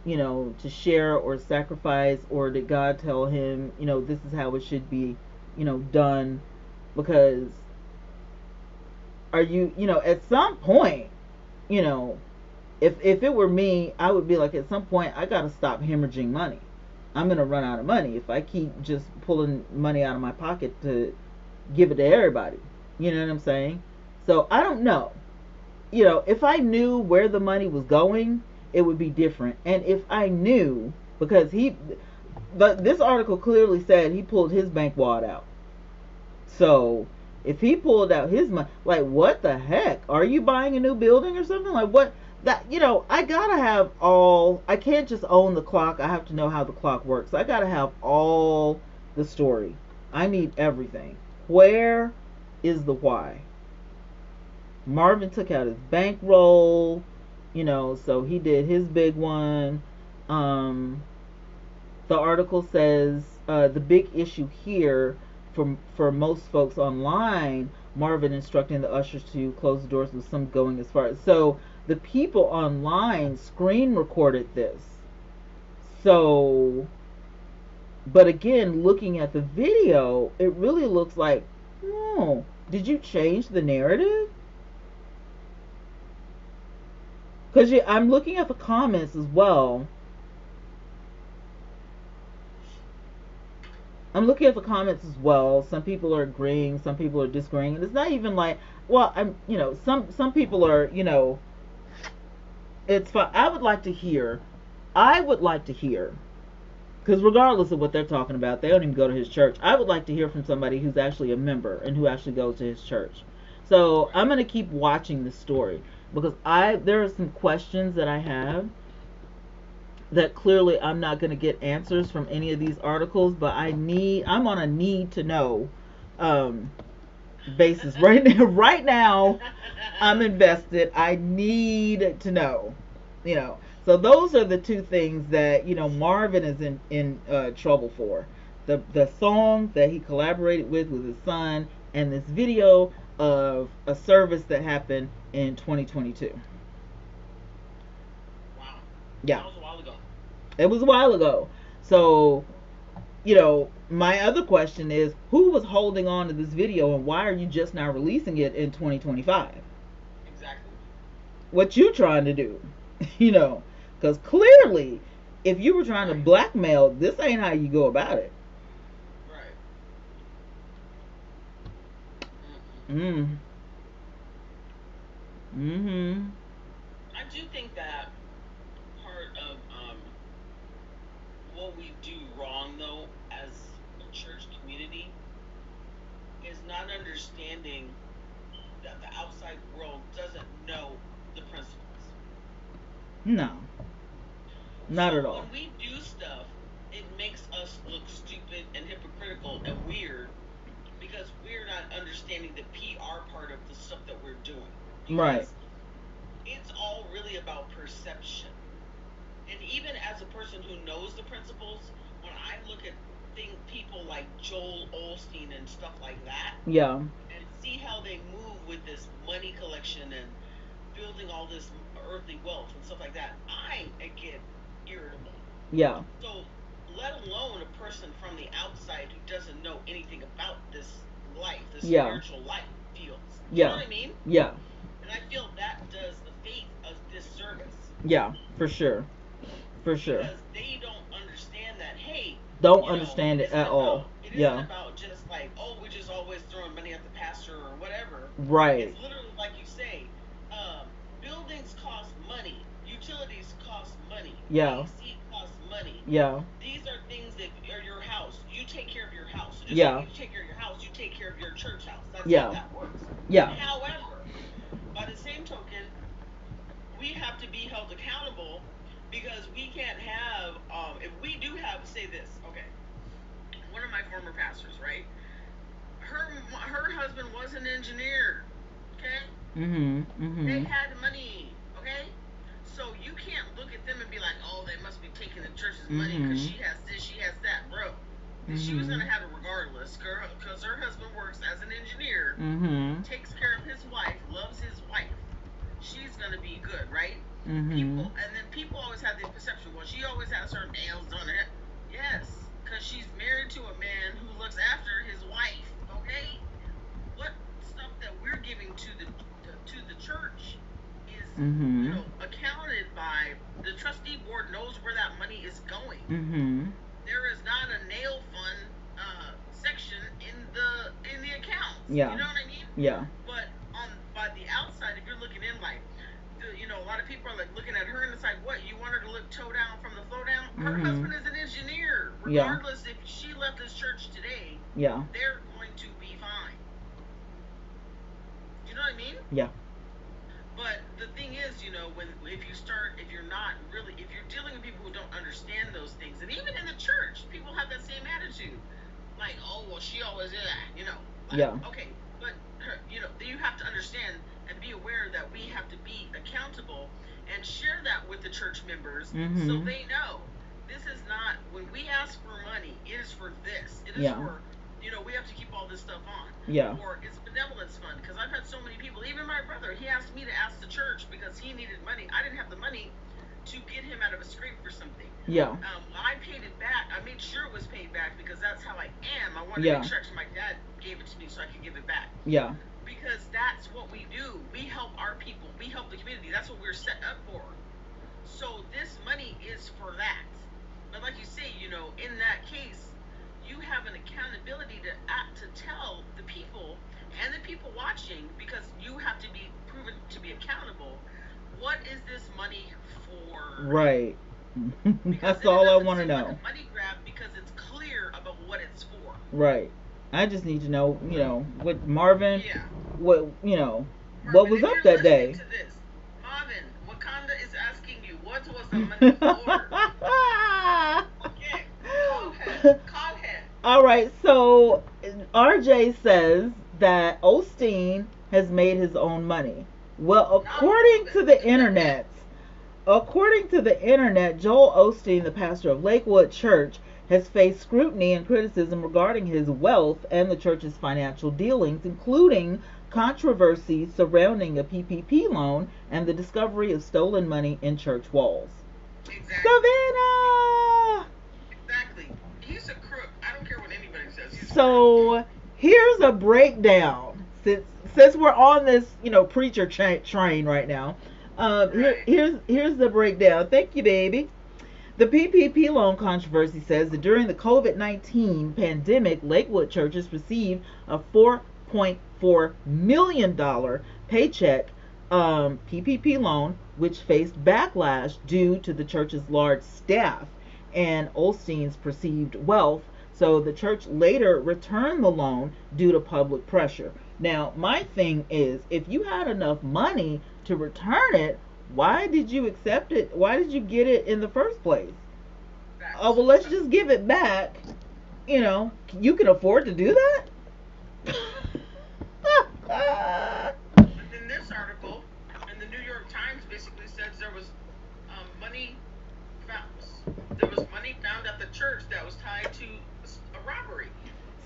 to share or sacrifice, or did God tell him, this is how it should be, done? Because are you, at some point, you know, if it were me, I would be like, at some point, I got to stop hemorrhaging money. I'm gonna run out of money if I keep just pulling money out of my pocket to give it to everybody. You know what I'm saying? So I don't know. If I knew where the money was going, it would be different. And if I knew, because but this article clearly said he pulled his bank wallet out. So if he pulled out his money, like what the heck? Are you buying a new building or something? Like what? That I gotta have all. I can't just own the clock. I have to know how the clock works. I gotta have all the story. I need everything. Where is the why? Marvin took out his bankroll, so he did his big one. Um, the article says the big issue here for most folks online, Marvin instructing the ushers to close the doors, with some going as far as, so the people online screen recorded this. So, but again, looking at the video, it really looks like, oh, did you change the narrative? Because I'm looking at the comments as well. Some people are agreeing, some people are disagreeing, and it's not even like, well, some people are, it's fine. I would like to hear, because regardless of what they're talking about, they don't even go to his church. I would like to hear from somebody who's actually a member and who actually goes to his church. So I'm gonna keep watching this story because there are some questions that I have that clearly I'm not going to get answers from any of these articles, but I'm on a need to know basis right now. Right now, I'm invested. I need to know, So those are the two things that Marvin is in trouble for: the song that he collaborated with his son, and this video of a service that happened in 2022. Wow. Yeah. That was a while ago. It was a while ago. So, my other question is, who was holding on to this video, and why are you just now releasing it in 2025? Exactly. What you trying to do? Because clearly, if you were trying to blackmail, this ain't how you go about it. Right. Mm. Mm-hmm. I do think that part of what we do wrong, though, as a church community, is not understanding that the outside world doesn't know the principles. No, not So at all. when we do stuff, it makes us look stupid and hypocritical and weird because we're not understanding the PR part of the stuff that we're doing. Because Right. it's all really about perception. And even as a person who knows the principles, when I look at people like Joel Osteen and stuff like that, Yeah. and see how they move with this money collection and building all this earthly wealth and stuff like that, I get irritable. Yeah. So, let alone a person from the outside who doesn't know anything about this life, the Yeah. spiritual life fields. You know Yeah. what I mean? Yeah. And I feel that does the faith a disservice Yeah. For sure. For sure. because they don't understand that. Hey, Don't you know, understand it at all. it isn't Yeah. about just like, oh, we're just always throwing money at the pastor or whatever. Right. It's literally like you say, um, buildings cost money, utilities cost money, Yeah. AC costs money. Yeah. These are things that are your house. You take care of your house. So just Yeah. like you take care of your house, you take care of your church house. That's how Yeah. that works. Yeah. However, by the same token, we have to be held accountable because we can't have, if we do have, say this, okay, one of my former pastors, right? Her husband was an engineer, okay? Mhm. They Mhm. had money, okay? So you can't look at them and be like, oh, they must be taking the church's money because Mhm. she has this, she has that, bro. She was Mhm. gonna have it regardless, girl, because her husband works as an engineer, Mhm. takes care of his wife, loves his wife. She's gonna be good, right? Mhm. People always have this perception. Well, she always has her nails done. Yes, because she's married to a man who looks after his wife. Okay, what stuff that we're giving to the church is, Mhm. accounted by the trustee board knows where that money is going. Mhm. There is not a nail fund section in the accounts. You Yeah. know what I mean? Yeah. But on by the outside, if you're looking in, like, a lot of people are like looking at her and it's like, what, you want her to look toe down from the flow down? Her Mhm. husband is an engineer. Yeah. Regardless, if she left this church today, Yeah. they're going to be fine. You know what I mean? Yeah. But the thing is, if you're not really, if you're dealing with people who don't understand those things, and even in the church, people have that same attitude, like, oh, well, she always did that, like, Yeah. okay, but you have to understand and be aware that we have to be accountable and share that with the church members so Mhm. they know this is not when we ask for money, it is for this. It is Yeah. for we have to keep all this stuff on. Yeah. Or it's benevolence fund because I've had so many people, even my brother, he asked me to ask the church because he needed money. I didn't have the money to get him out of a scrape for something. Yeah. I paid it back. I made sure it was paid back because that's how I am. I wanted Yeah. to make sure actually my dad gave it to me so I could give it back. Yeah. Because that's what we do. We help our people. We help the community. That's what we're set up for. So this money is for that. But like you say, in that case, you have an accountability to tell the people and the people watching because you have to be proven to be accountable. What is this money for? Right. Because That's then it all I doesn't want to seem like know. a money grab because it's clear about what it's for. Right. I just need to know, what Marvin, Yeah. what, what Marvin, was if up you're that listening day. to this, Marvin, Wakanda is asking you, what was the money for? Okay, call her. Call her. All right, so RJ says that Osteen has made his own money. Well, Not all of it. according to the internet, Joel Osteen, the pastor of Lakewood Church, has faced scrutiny and criticism regarding his wealth and the church's financial dealings, including controversies surrounding a PPP loan and the discovery of stolen money in church walls. Exactly. Savannah! Exactly. He's a crook. I don't care what anybody says. He's a crook. So here's a breakdown. Since we're on this, preacher train right now, Right. here's the breakdown. Thank you, baby. The PPP loan controversy says that during the COVID-19 pandemic, Lakewood churches received a $4.4 million paycheck PPP loan, which faced backlash due to the church's large staff and Olstein's perceived wealth. So the church later returned the loan due to public pressure. Now, my thing is, if you had enough money to return it, why did you accept it? Why did you get it in the first place? Oh, Facts. well, let's just give it back. You can afford to do that? But then this article in the New York Times basically says there was money church that was tied to a robbery.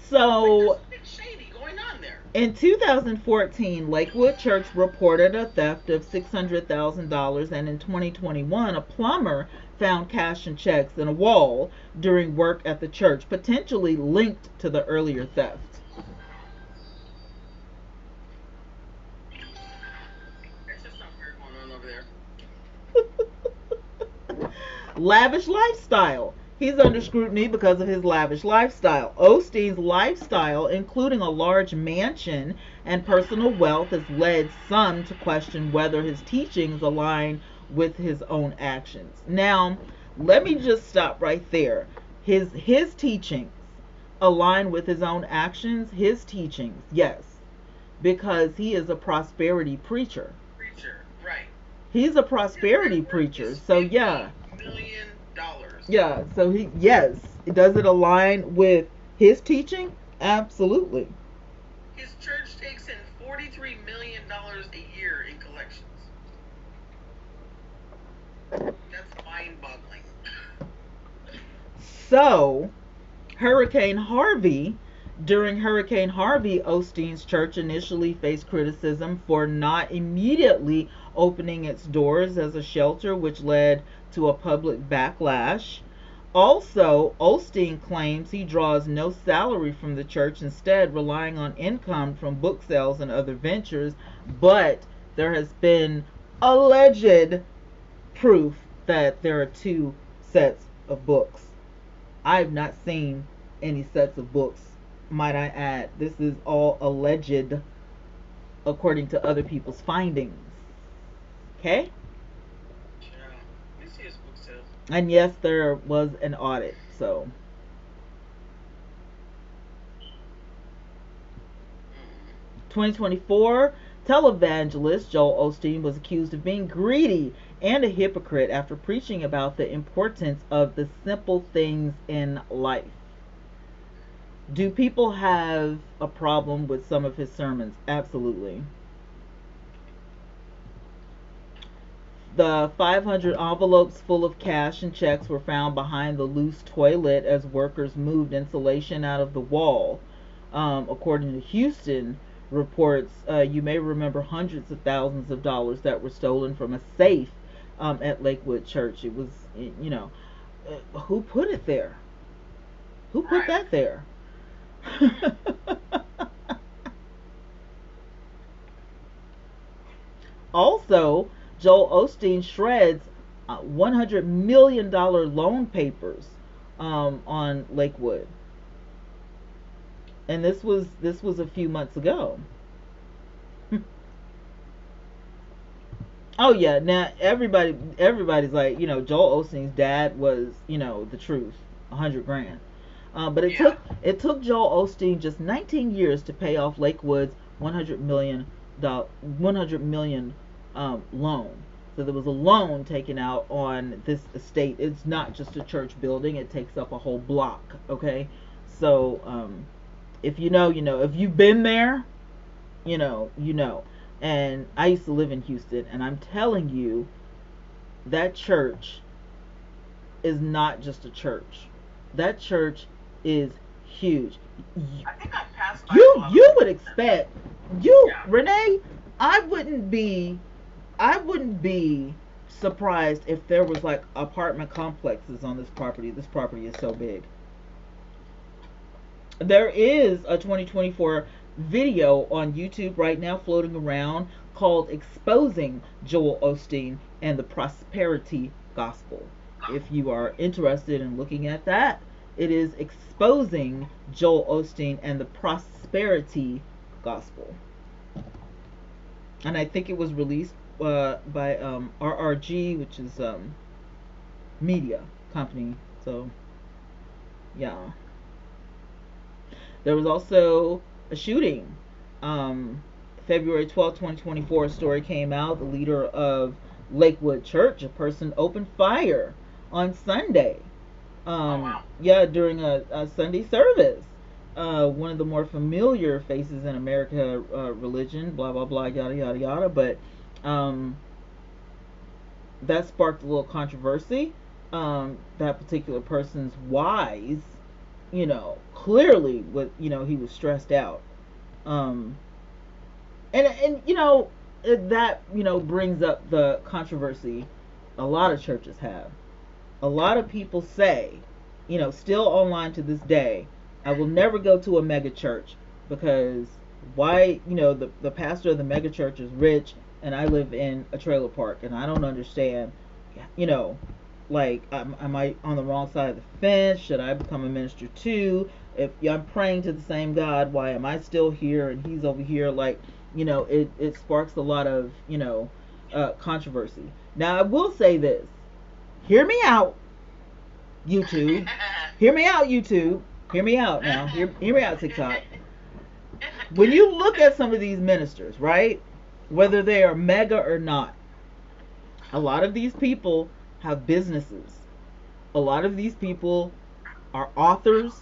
So, like, there's something shady going on there. In 2014, Lakewood Church reported a theft of $600,000, and in 2021, a plumber found cash and checks in a wall during work at the church, potentially linked to the earlier theft. There's just something weird going on over there. Lavish lifestyle. He's under scrutiny because of his lavish lifestyle. Osteen's lifestyle, including a large mansion and personal wealth, has led some to question whether his teachings align with his own actions. Now, let me just stop right there. His teachings align with his own actions. His teachings, yes, because he is a prosperity preacher. Right. He's a prosperity preacher. So yeah. $50 million. Yeah, so yes. Does it align with his teaching? Absolutely. His church takes in $43 million a year in collections. That's mind-boggling. So, during Hurricane Harvey, Osteen's church initially faced criticism for not immediately opening its doors as a shelter, which led to a public backlash. Also, Osteen claims he draws no salary from the church, instead relying on income from book sales and other ventures, but there has been alleged proof that there are two sets of books. I've not seen any sets of books, might I add. This is all alleged according to other people's findings. Okay? And yes, there was an audit, so. 2024, televangelist Joel Osteen was accused of being greedy and a hypocrite after preaching about the importance of the simple things in life. Do people have a problem with some of his sermons? Absolutely. The 500 envelopes full of cash and checks were found behind the loose toilet as workers moved insulation out of the wall. According to Houston reports, you may remember hundreds of thousands of dollars that were stolen from a safe at Lakewood Church. It was, who put it there? Who put that there? Also, Joel Osteen shreds $100 million loan papers on Lakewood, and this was a few months ago. Oh yeah, now everybody's like, Joel Osteen's dad was, the truth, 100 grand. But it took Joel Osteen just 19 years to pay off Lakewood's $100 million loan. So there was a loan taken out on this estate. It's not just a church building; it takes up a whole block. Okay, so if you know, if you've been there, you know. And I used to live in Houston, and I'm telling you, that church is not just a church. That church is huge. I think I passed by you would expect Renee. I wouldn't be surprised if there was like apartment complexes on this property. This property is so big. There is a 2024 video on YouTube right now floating around called "Exposing Joel Osteen and the Prosperity Gospel." If you are interested in looking at that, it is "Exposing Joel Osteen and the Prosperity Gospel." And I think it was released by RRG, which is media company. So, yeah. There was also a shooting. February 12, 2024, a story came out. The leader of Lakewood Church, a person opened fire on Sunday. Yeah, during a Sunday service. One of the more familiar faces in America religion, blah, blah, blah, yada, yada, yada. But that sparked a little controversy. that particular person's whys, clearly what he was stressed out. Um, and that brings up the controversy a lot of churches have. A lot of people say, still online to this day, I will never go to a mega church because why, the pastor of the mega church is rich and I live in a trailer park and I don't understand, you know, like, am I on the wrong side of the fence? Should I become a minister too? If I'm praying to the same God, why am I still here and he's over here? Like, it sparks a lot of, controversy. Now, I will say this. Hear me out, YouTube. Hear me out, YouTube. Hear me out now. Hear me out, TikTok. When you look at some of these ministers, right? Whether they are mega or not, a lot of these people have businesses. A lot of these people are authors.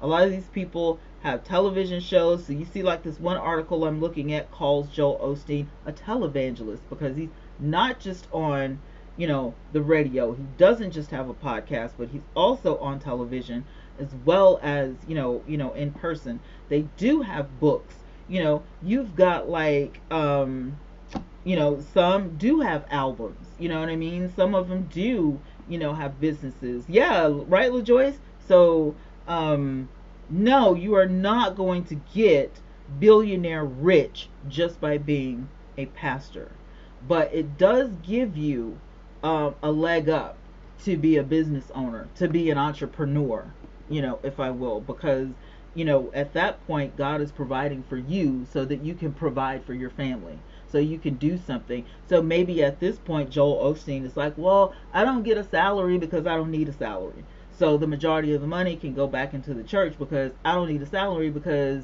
A lot of these people have television shows. So you see, like, this one article I'm looking at calls Joel Osteen a televangelist because he's not just on, the radio. He doesn't just have a podcast, but he's also on television as well as, in person. They do have books. You've got, like, some do have albums. You know what I mean? Some of them do, have businesses. Yeah, right, LaJoyce? So, no, you are not going to get billionaire rich just by being a pastor. But it does give you a leg up to be a business owner, to be an entrepreneur, if I will, because, at that point, God is providing for you so that you can provide for your family. So you can do something. So maybe at this point, Joel Osteen is like, well, I don't get a salary because I don't need a salary. So the majority of the money can go back into the church because I don't need a salary because,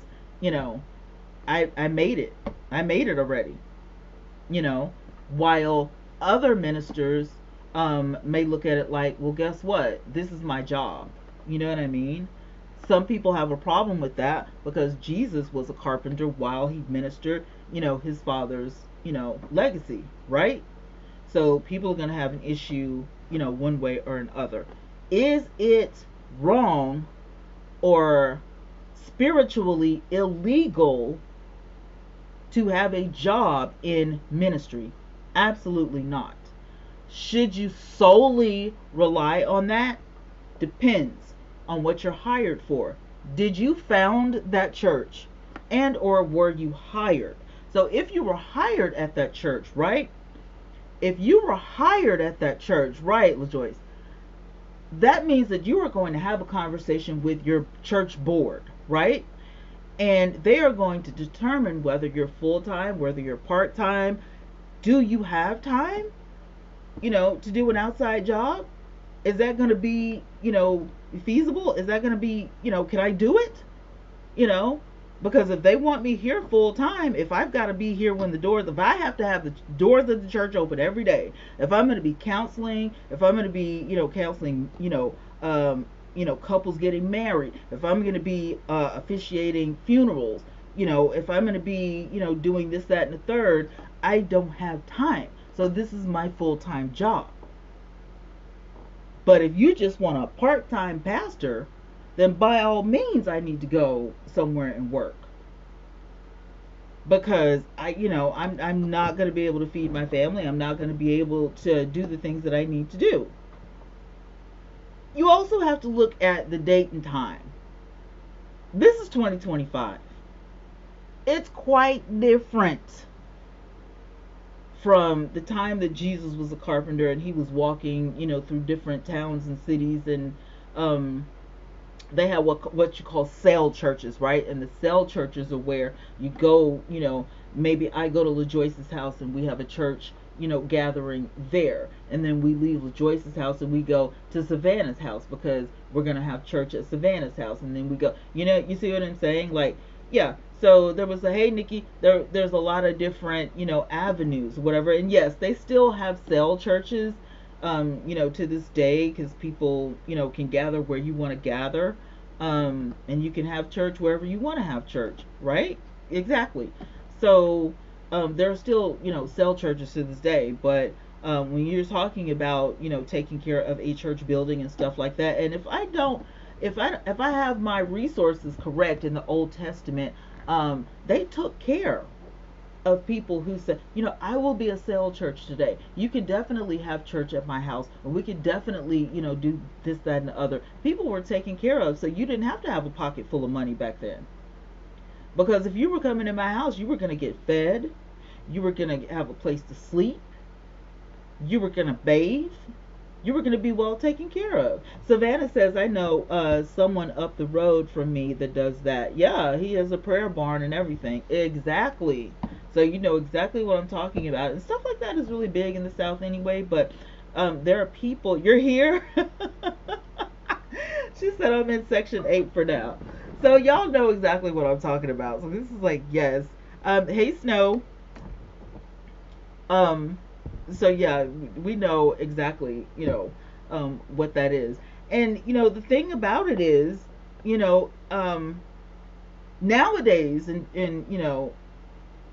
I made it. I made it already. While other ministers may look at it like, well, guess what? This is my job. You know what I mean? Some people have a problem with that because Jesus was a carpenter while he ministered, his father's, legacy, right? So people are going to have an issue, one way or another. Is it wrong or spiritually illegal to have a job in ministry? Absolutely not. Should you solely rely on that? Depends on what you're hired for. Did you found that church and or were you hired? So if you were hired at that church, right? If you were hired at that church, right, LaJoyce, that means that you are going to have a conversation with your church board, right? And they are going to determine whether you're full-time, whether you're part-time. Do you have time, to do an outside job? Is that going to be, feasible? Is that going to be, can I do it? Because if they want me here full time, if I've got to be here when if I have to have the doors of the church open every day, if I'm going to be counseling, if I'm going to be, counseling, couples getting married, if I'm going to be officiating funerals, if I'm going to be, doing this, that, and the third, I don't have time. So this is my full-time job. But if you just want a part-time pastor, then by all means I need to go somewhere and work. Because I'm not going to be able to feed my family. I'm not going to be able to do the things that I need to do. You also have to look at the date and time. This is 2025. It's quite different from the time that Jesus was a carpenter and he was walking, through different towns and cities, and they had what you call cell churches, right? And the cell churches are where you go, maybe I go to LaJoyce's house and we have a church, gathering there, and then we leave LaJoyce's house and we go to Savannah's house because we're gonna have church at Savannah's house, and then we go, you see what I'm saying? Like, yeah. So there was hey Nikki, there's a lot of different, avenues, whatever. And yes, they still have cell churches, to this day, because people, can gather where you want to gather, and you can have church wherever you want to have church, right? Exactly. So there are still, cell churches to this day, but when you're talking about, taking care of a church building and stuff like that. And if I have my resources correct in the Old Testament, they took care of people who said, I will be a cell church today. You can definitely have church at my house, and we could definitely, do this, that, and the other. People were taken care of, so you didn't have to have a pocket full of money back then. Because if you were coming in my house, you were going to get fed, you were going to have a place to sleep, you were going to bathe, you were going to be well taken care of. Savannah says, I know someone up the road from me that does that. Yeah, he has a prayer barn and everything. Exactly. So you know exactly what I'm talking about. And stuff like that is really big in the South anyway. But there are people. You're here? She said I'm in section 8 for now. So y'all know exactly what I'm talking about. So this is like, yes. Hey, Snow. Um, so yeah, we know exactly, what that is. And the thing about it is, you know, um, nowadays in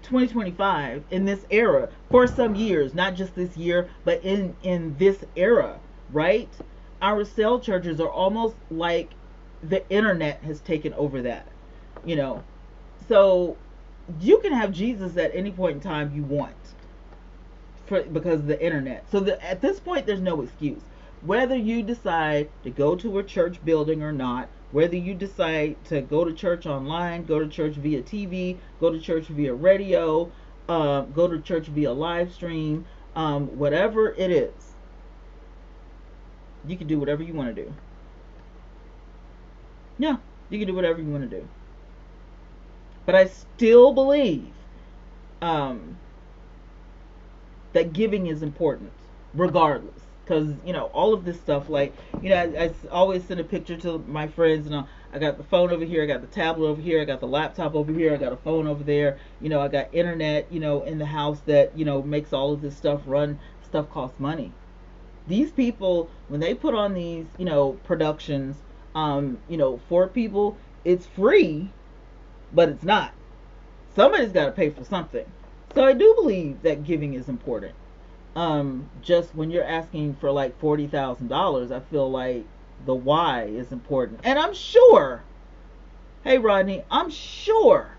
2025, in this era, for some years, not just this year, but in this era, right? Our cell churches are almost like the internet has taken over that, you know. So you can have Jesus at any point in time you want because of the internet. So at this point, there's no excuse. Whether you decide to go to a church building or not, whether you decide to go to church online, go to church via TV, go to church via radio, go to church via live stream, whatever it is, you can do whatever you want to do. Yeah, you can do whatever you want to do. But I still believe um, that giving is important regardless, because all of this stuff, like, I always send a picture to my friends, and I got the phone over here, I got the tablet over here, I got the laptop over here, I got a phone over there, I got internet in the house that makes all of this stuff run. Stuff costs money. These people, when they put on these productions, for people, it's free, but it's not. Somebody's got to pay for something. So I do believe that giving is important. Just when you're asking for like $40,000, I feel like the why is important. And I'm sure, hey Rodney, I'm sure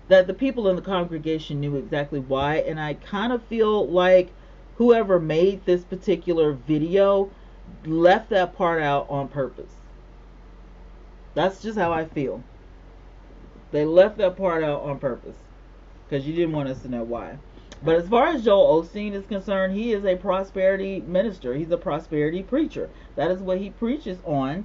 that the people in the congregation knew exactly why. And I kind of feel like whoever made this particular video left that part out on purpose. That's just how I feel. They left that part out on purpose because you didn't want us to know why. But as far as Joel Osteen is concerned, he is a prosperity minister. He's a prosperity preacher. That is what he preaches on.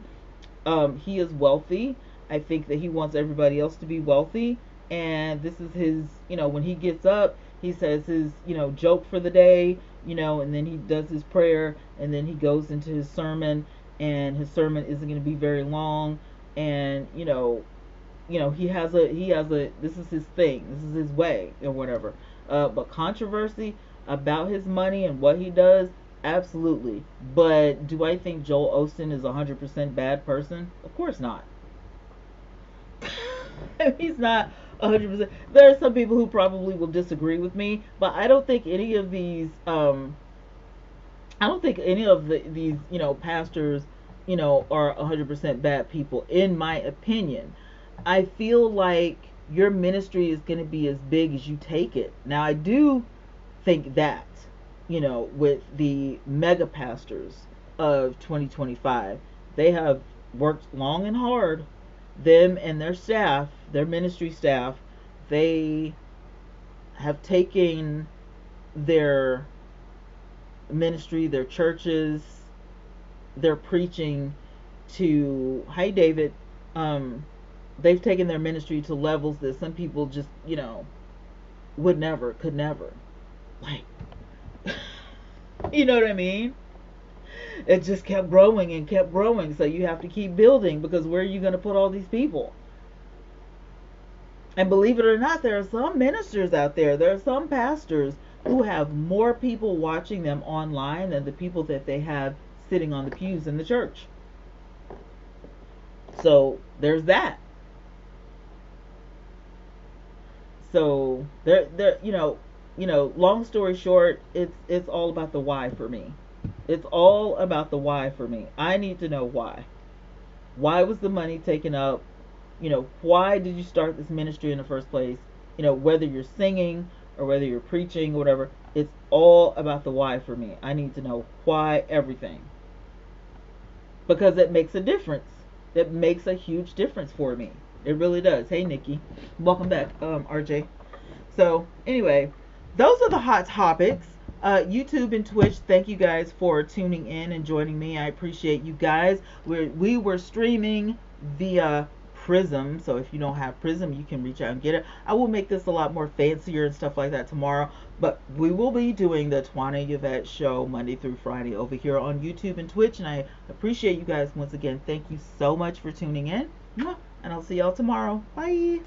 He is wealthy. I think that he wants everybody else to be wealthy. And this is his, when he gets up, he says his, joke for the day, and then he does his prayer, and then he goes into his sermon, and his sermon isn't going to be very long. And, he has a this is his thing, this is his way or whatever. But controversy about his money and what he does, absolutely. But do I think Joel Osteen is a 100% bad person? Of course not. He's not 100%. There are some people who probably will disagree with me, but I don't think any of these I don't think any of these pastors are 100% bad people, in my opinion. I feel like your ministry is going to be as big as you take it. Now, I do think that, with the mega pastors of 2025, they have worked long and hard. Them and their staff, their ministry staff, they have taken their ministry, their churches, their preaching to, hi David, they've taken their ministry to levels that some people just, could never. Like, you know what I mean? It just kept growing and kept growing. So you have to keep building, because where are you going to put all these people? And believe it or not, there are some ministers out there are some pastors who have more people watching them online than the people that they have sitting on the pews in the church. So there's that. So there, long story short, it's all about the why for me. It's all about the why for me. I need to know why. Why was the money taken up? Why did you start this ministry in the first place? Whether you're singing or whether you're preaching or whatever, it's all about the why for me. I need to know why everything, because it makes a difference. It makes a huge difference for me. It really does. Hey, Nikki, welcome back, RJ. So anyway, those are the hot topics. YouTube and Twitch, thank you guys for tuning in and joining me. I appreciate you guys. We were streaming via Prism, so if you don't have Prism, you can reach out and get it. I will make this a lot more fancier and stuff like that tomorrow, but we will be doing the Twana Yvette show Monday through Friday over here on YouTube and Twitch, and I appreciate you guys once again. Thank you so much for tuning in, and I'll see y'all tomorrow. Bye.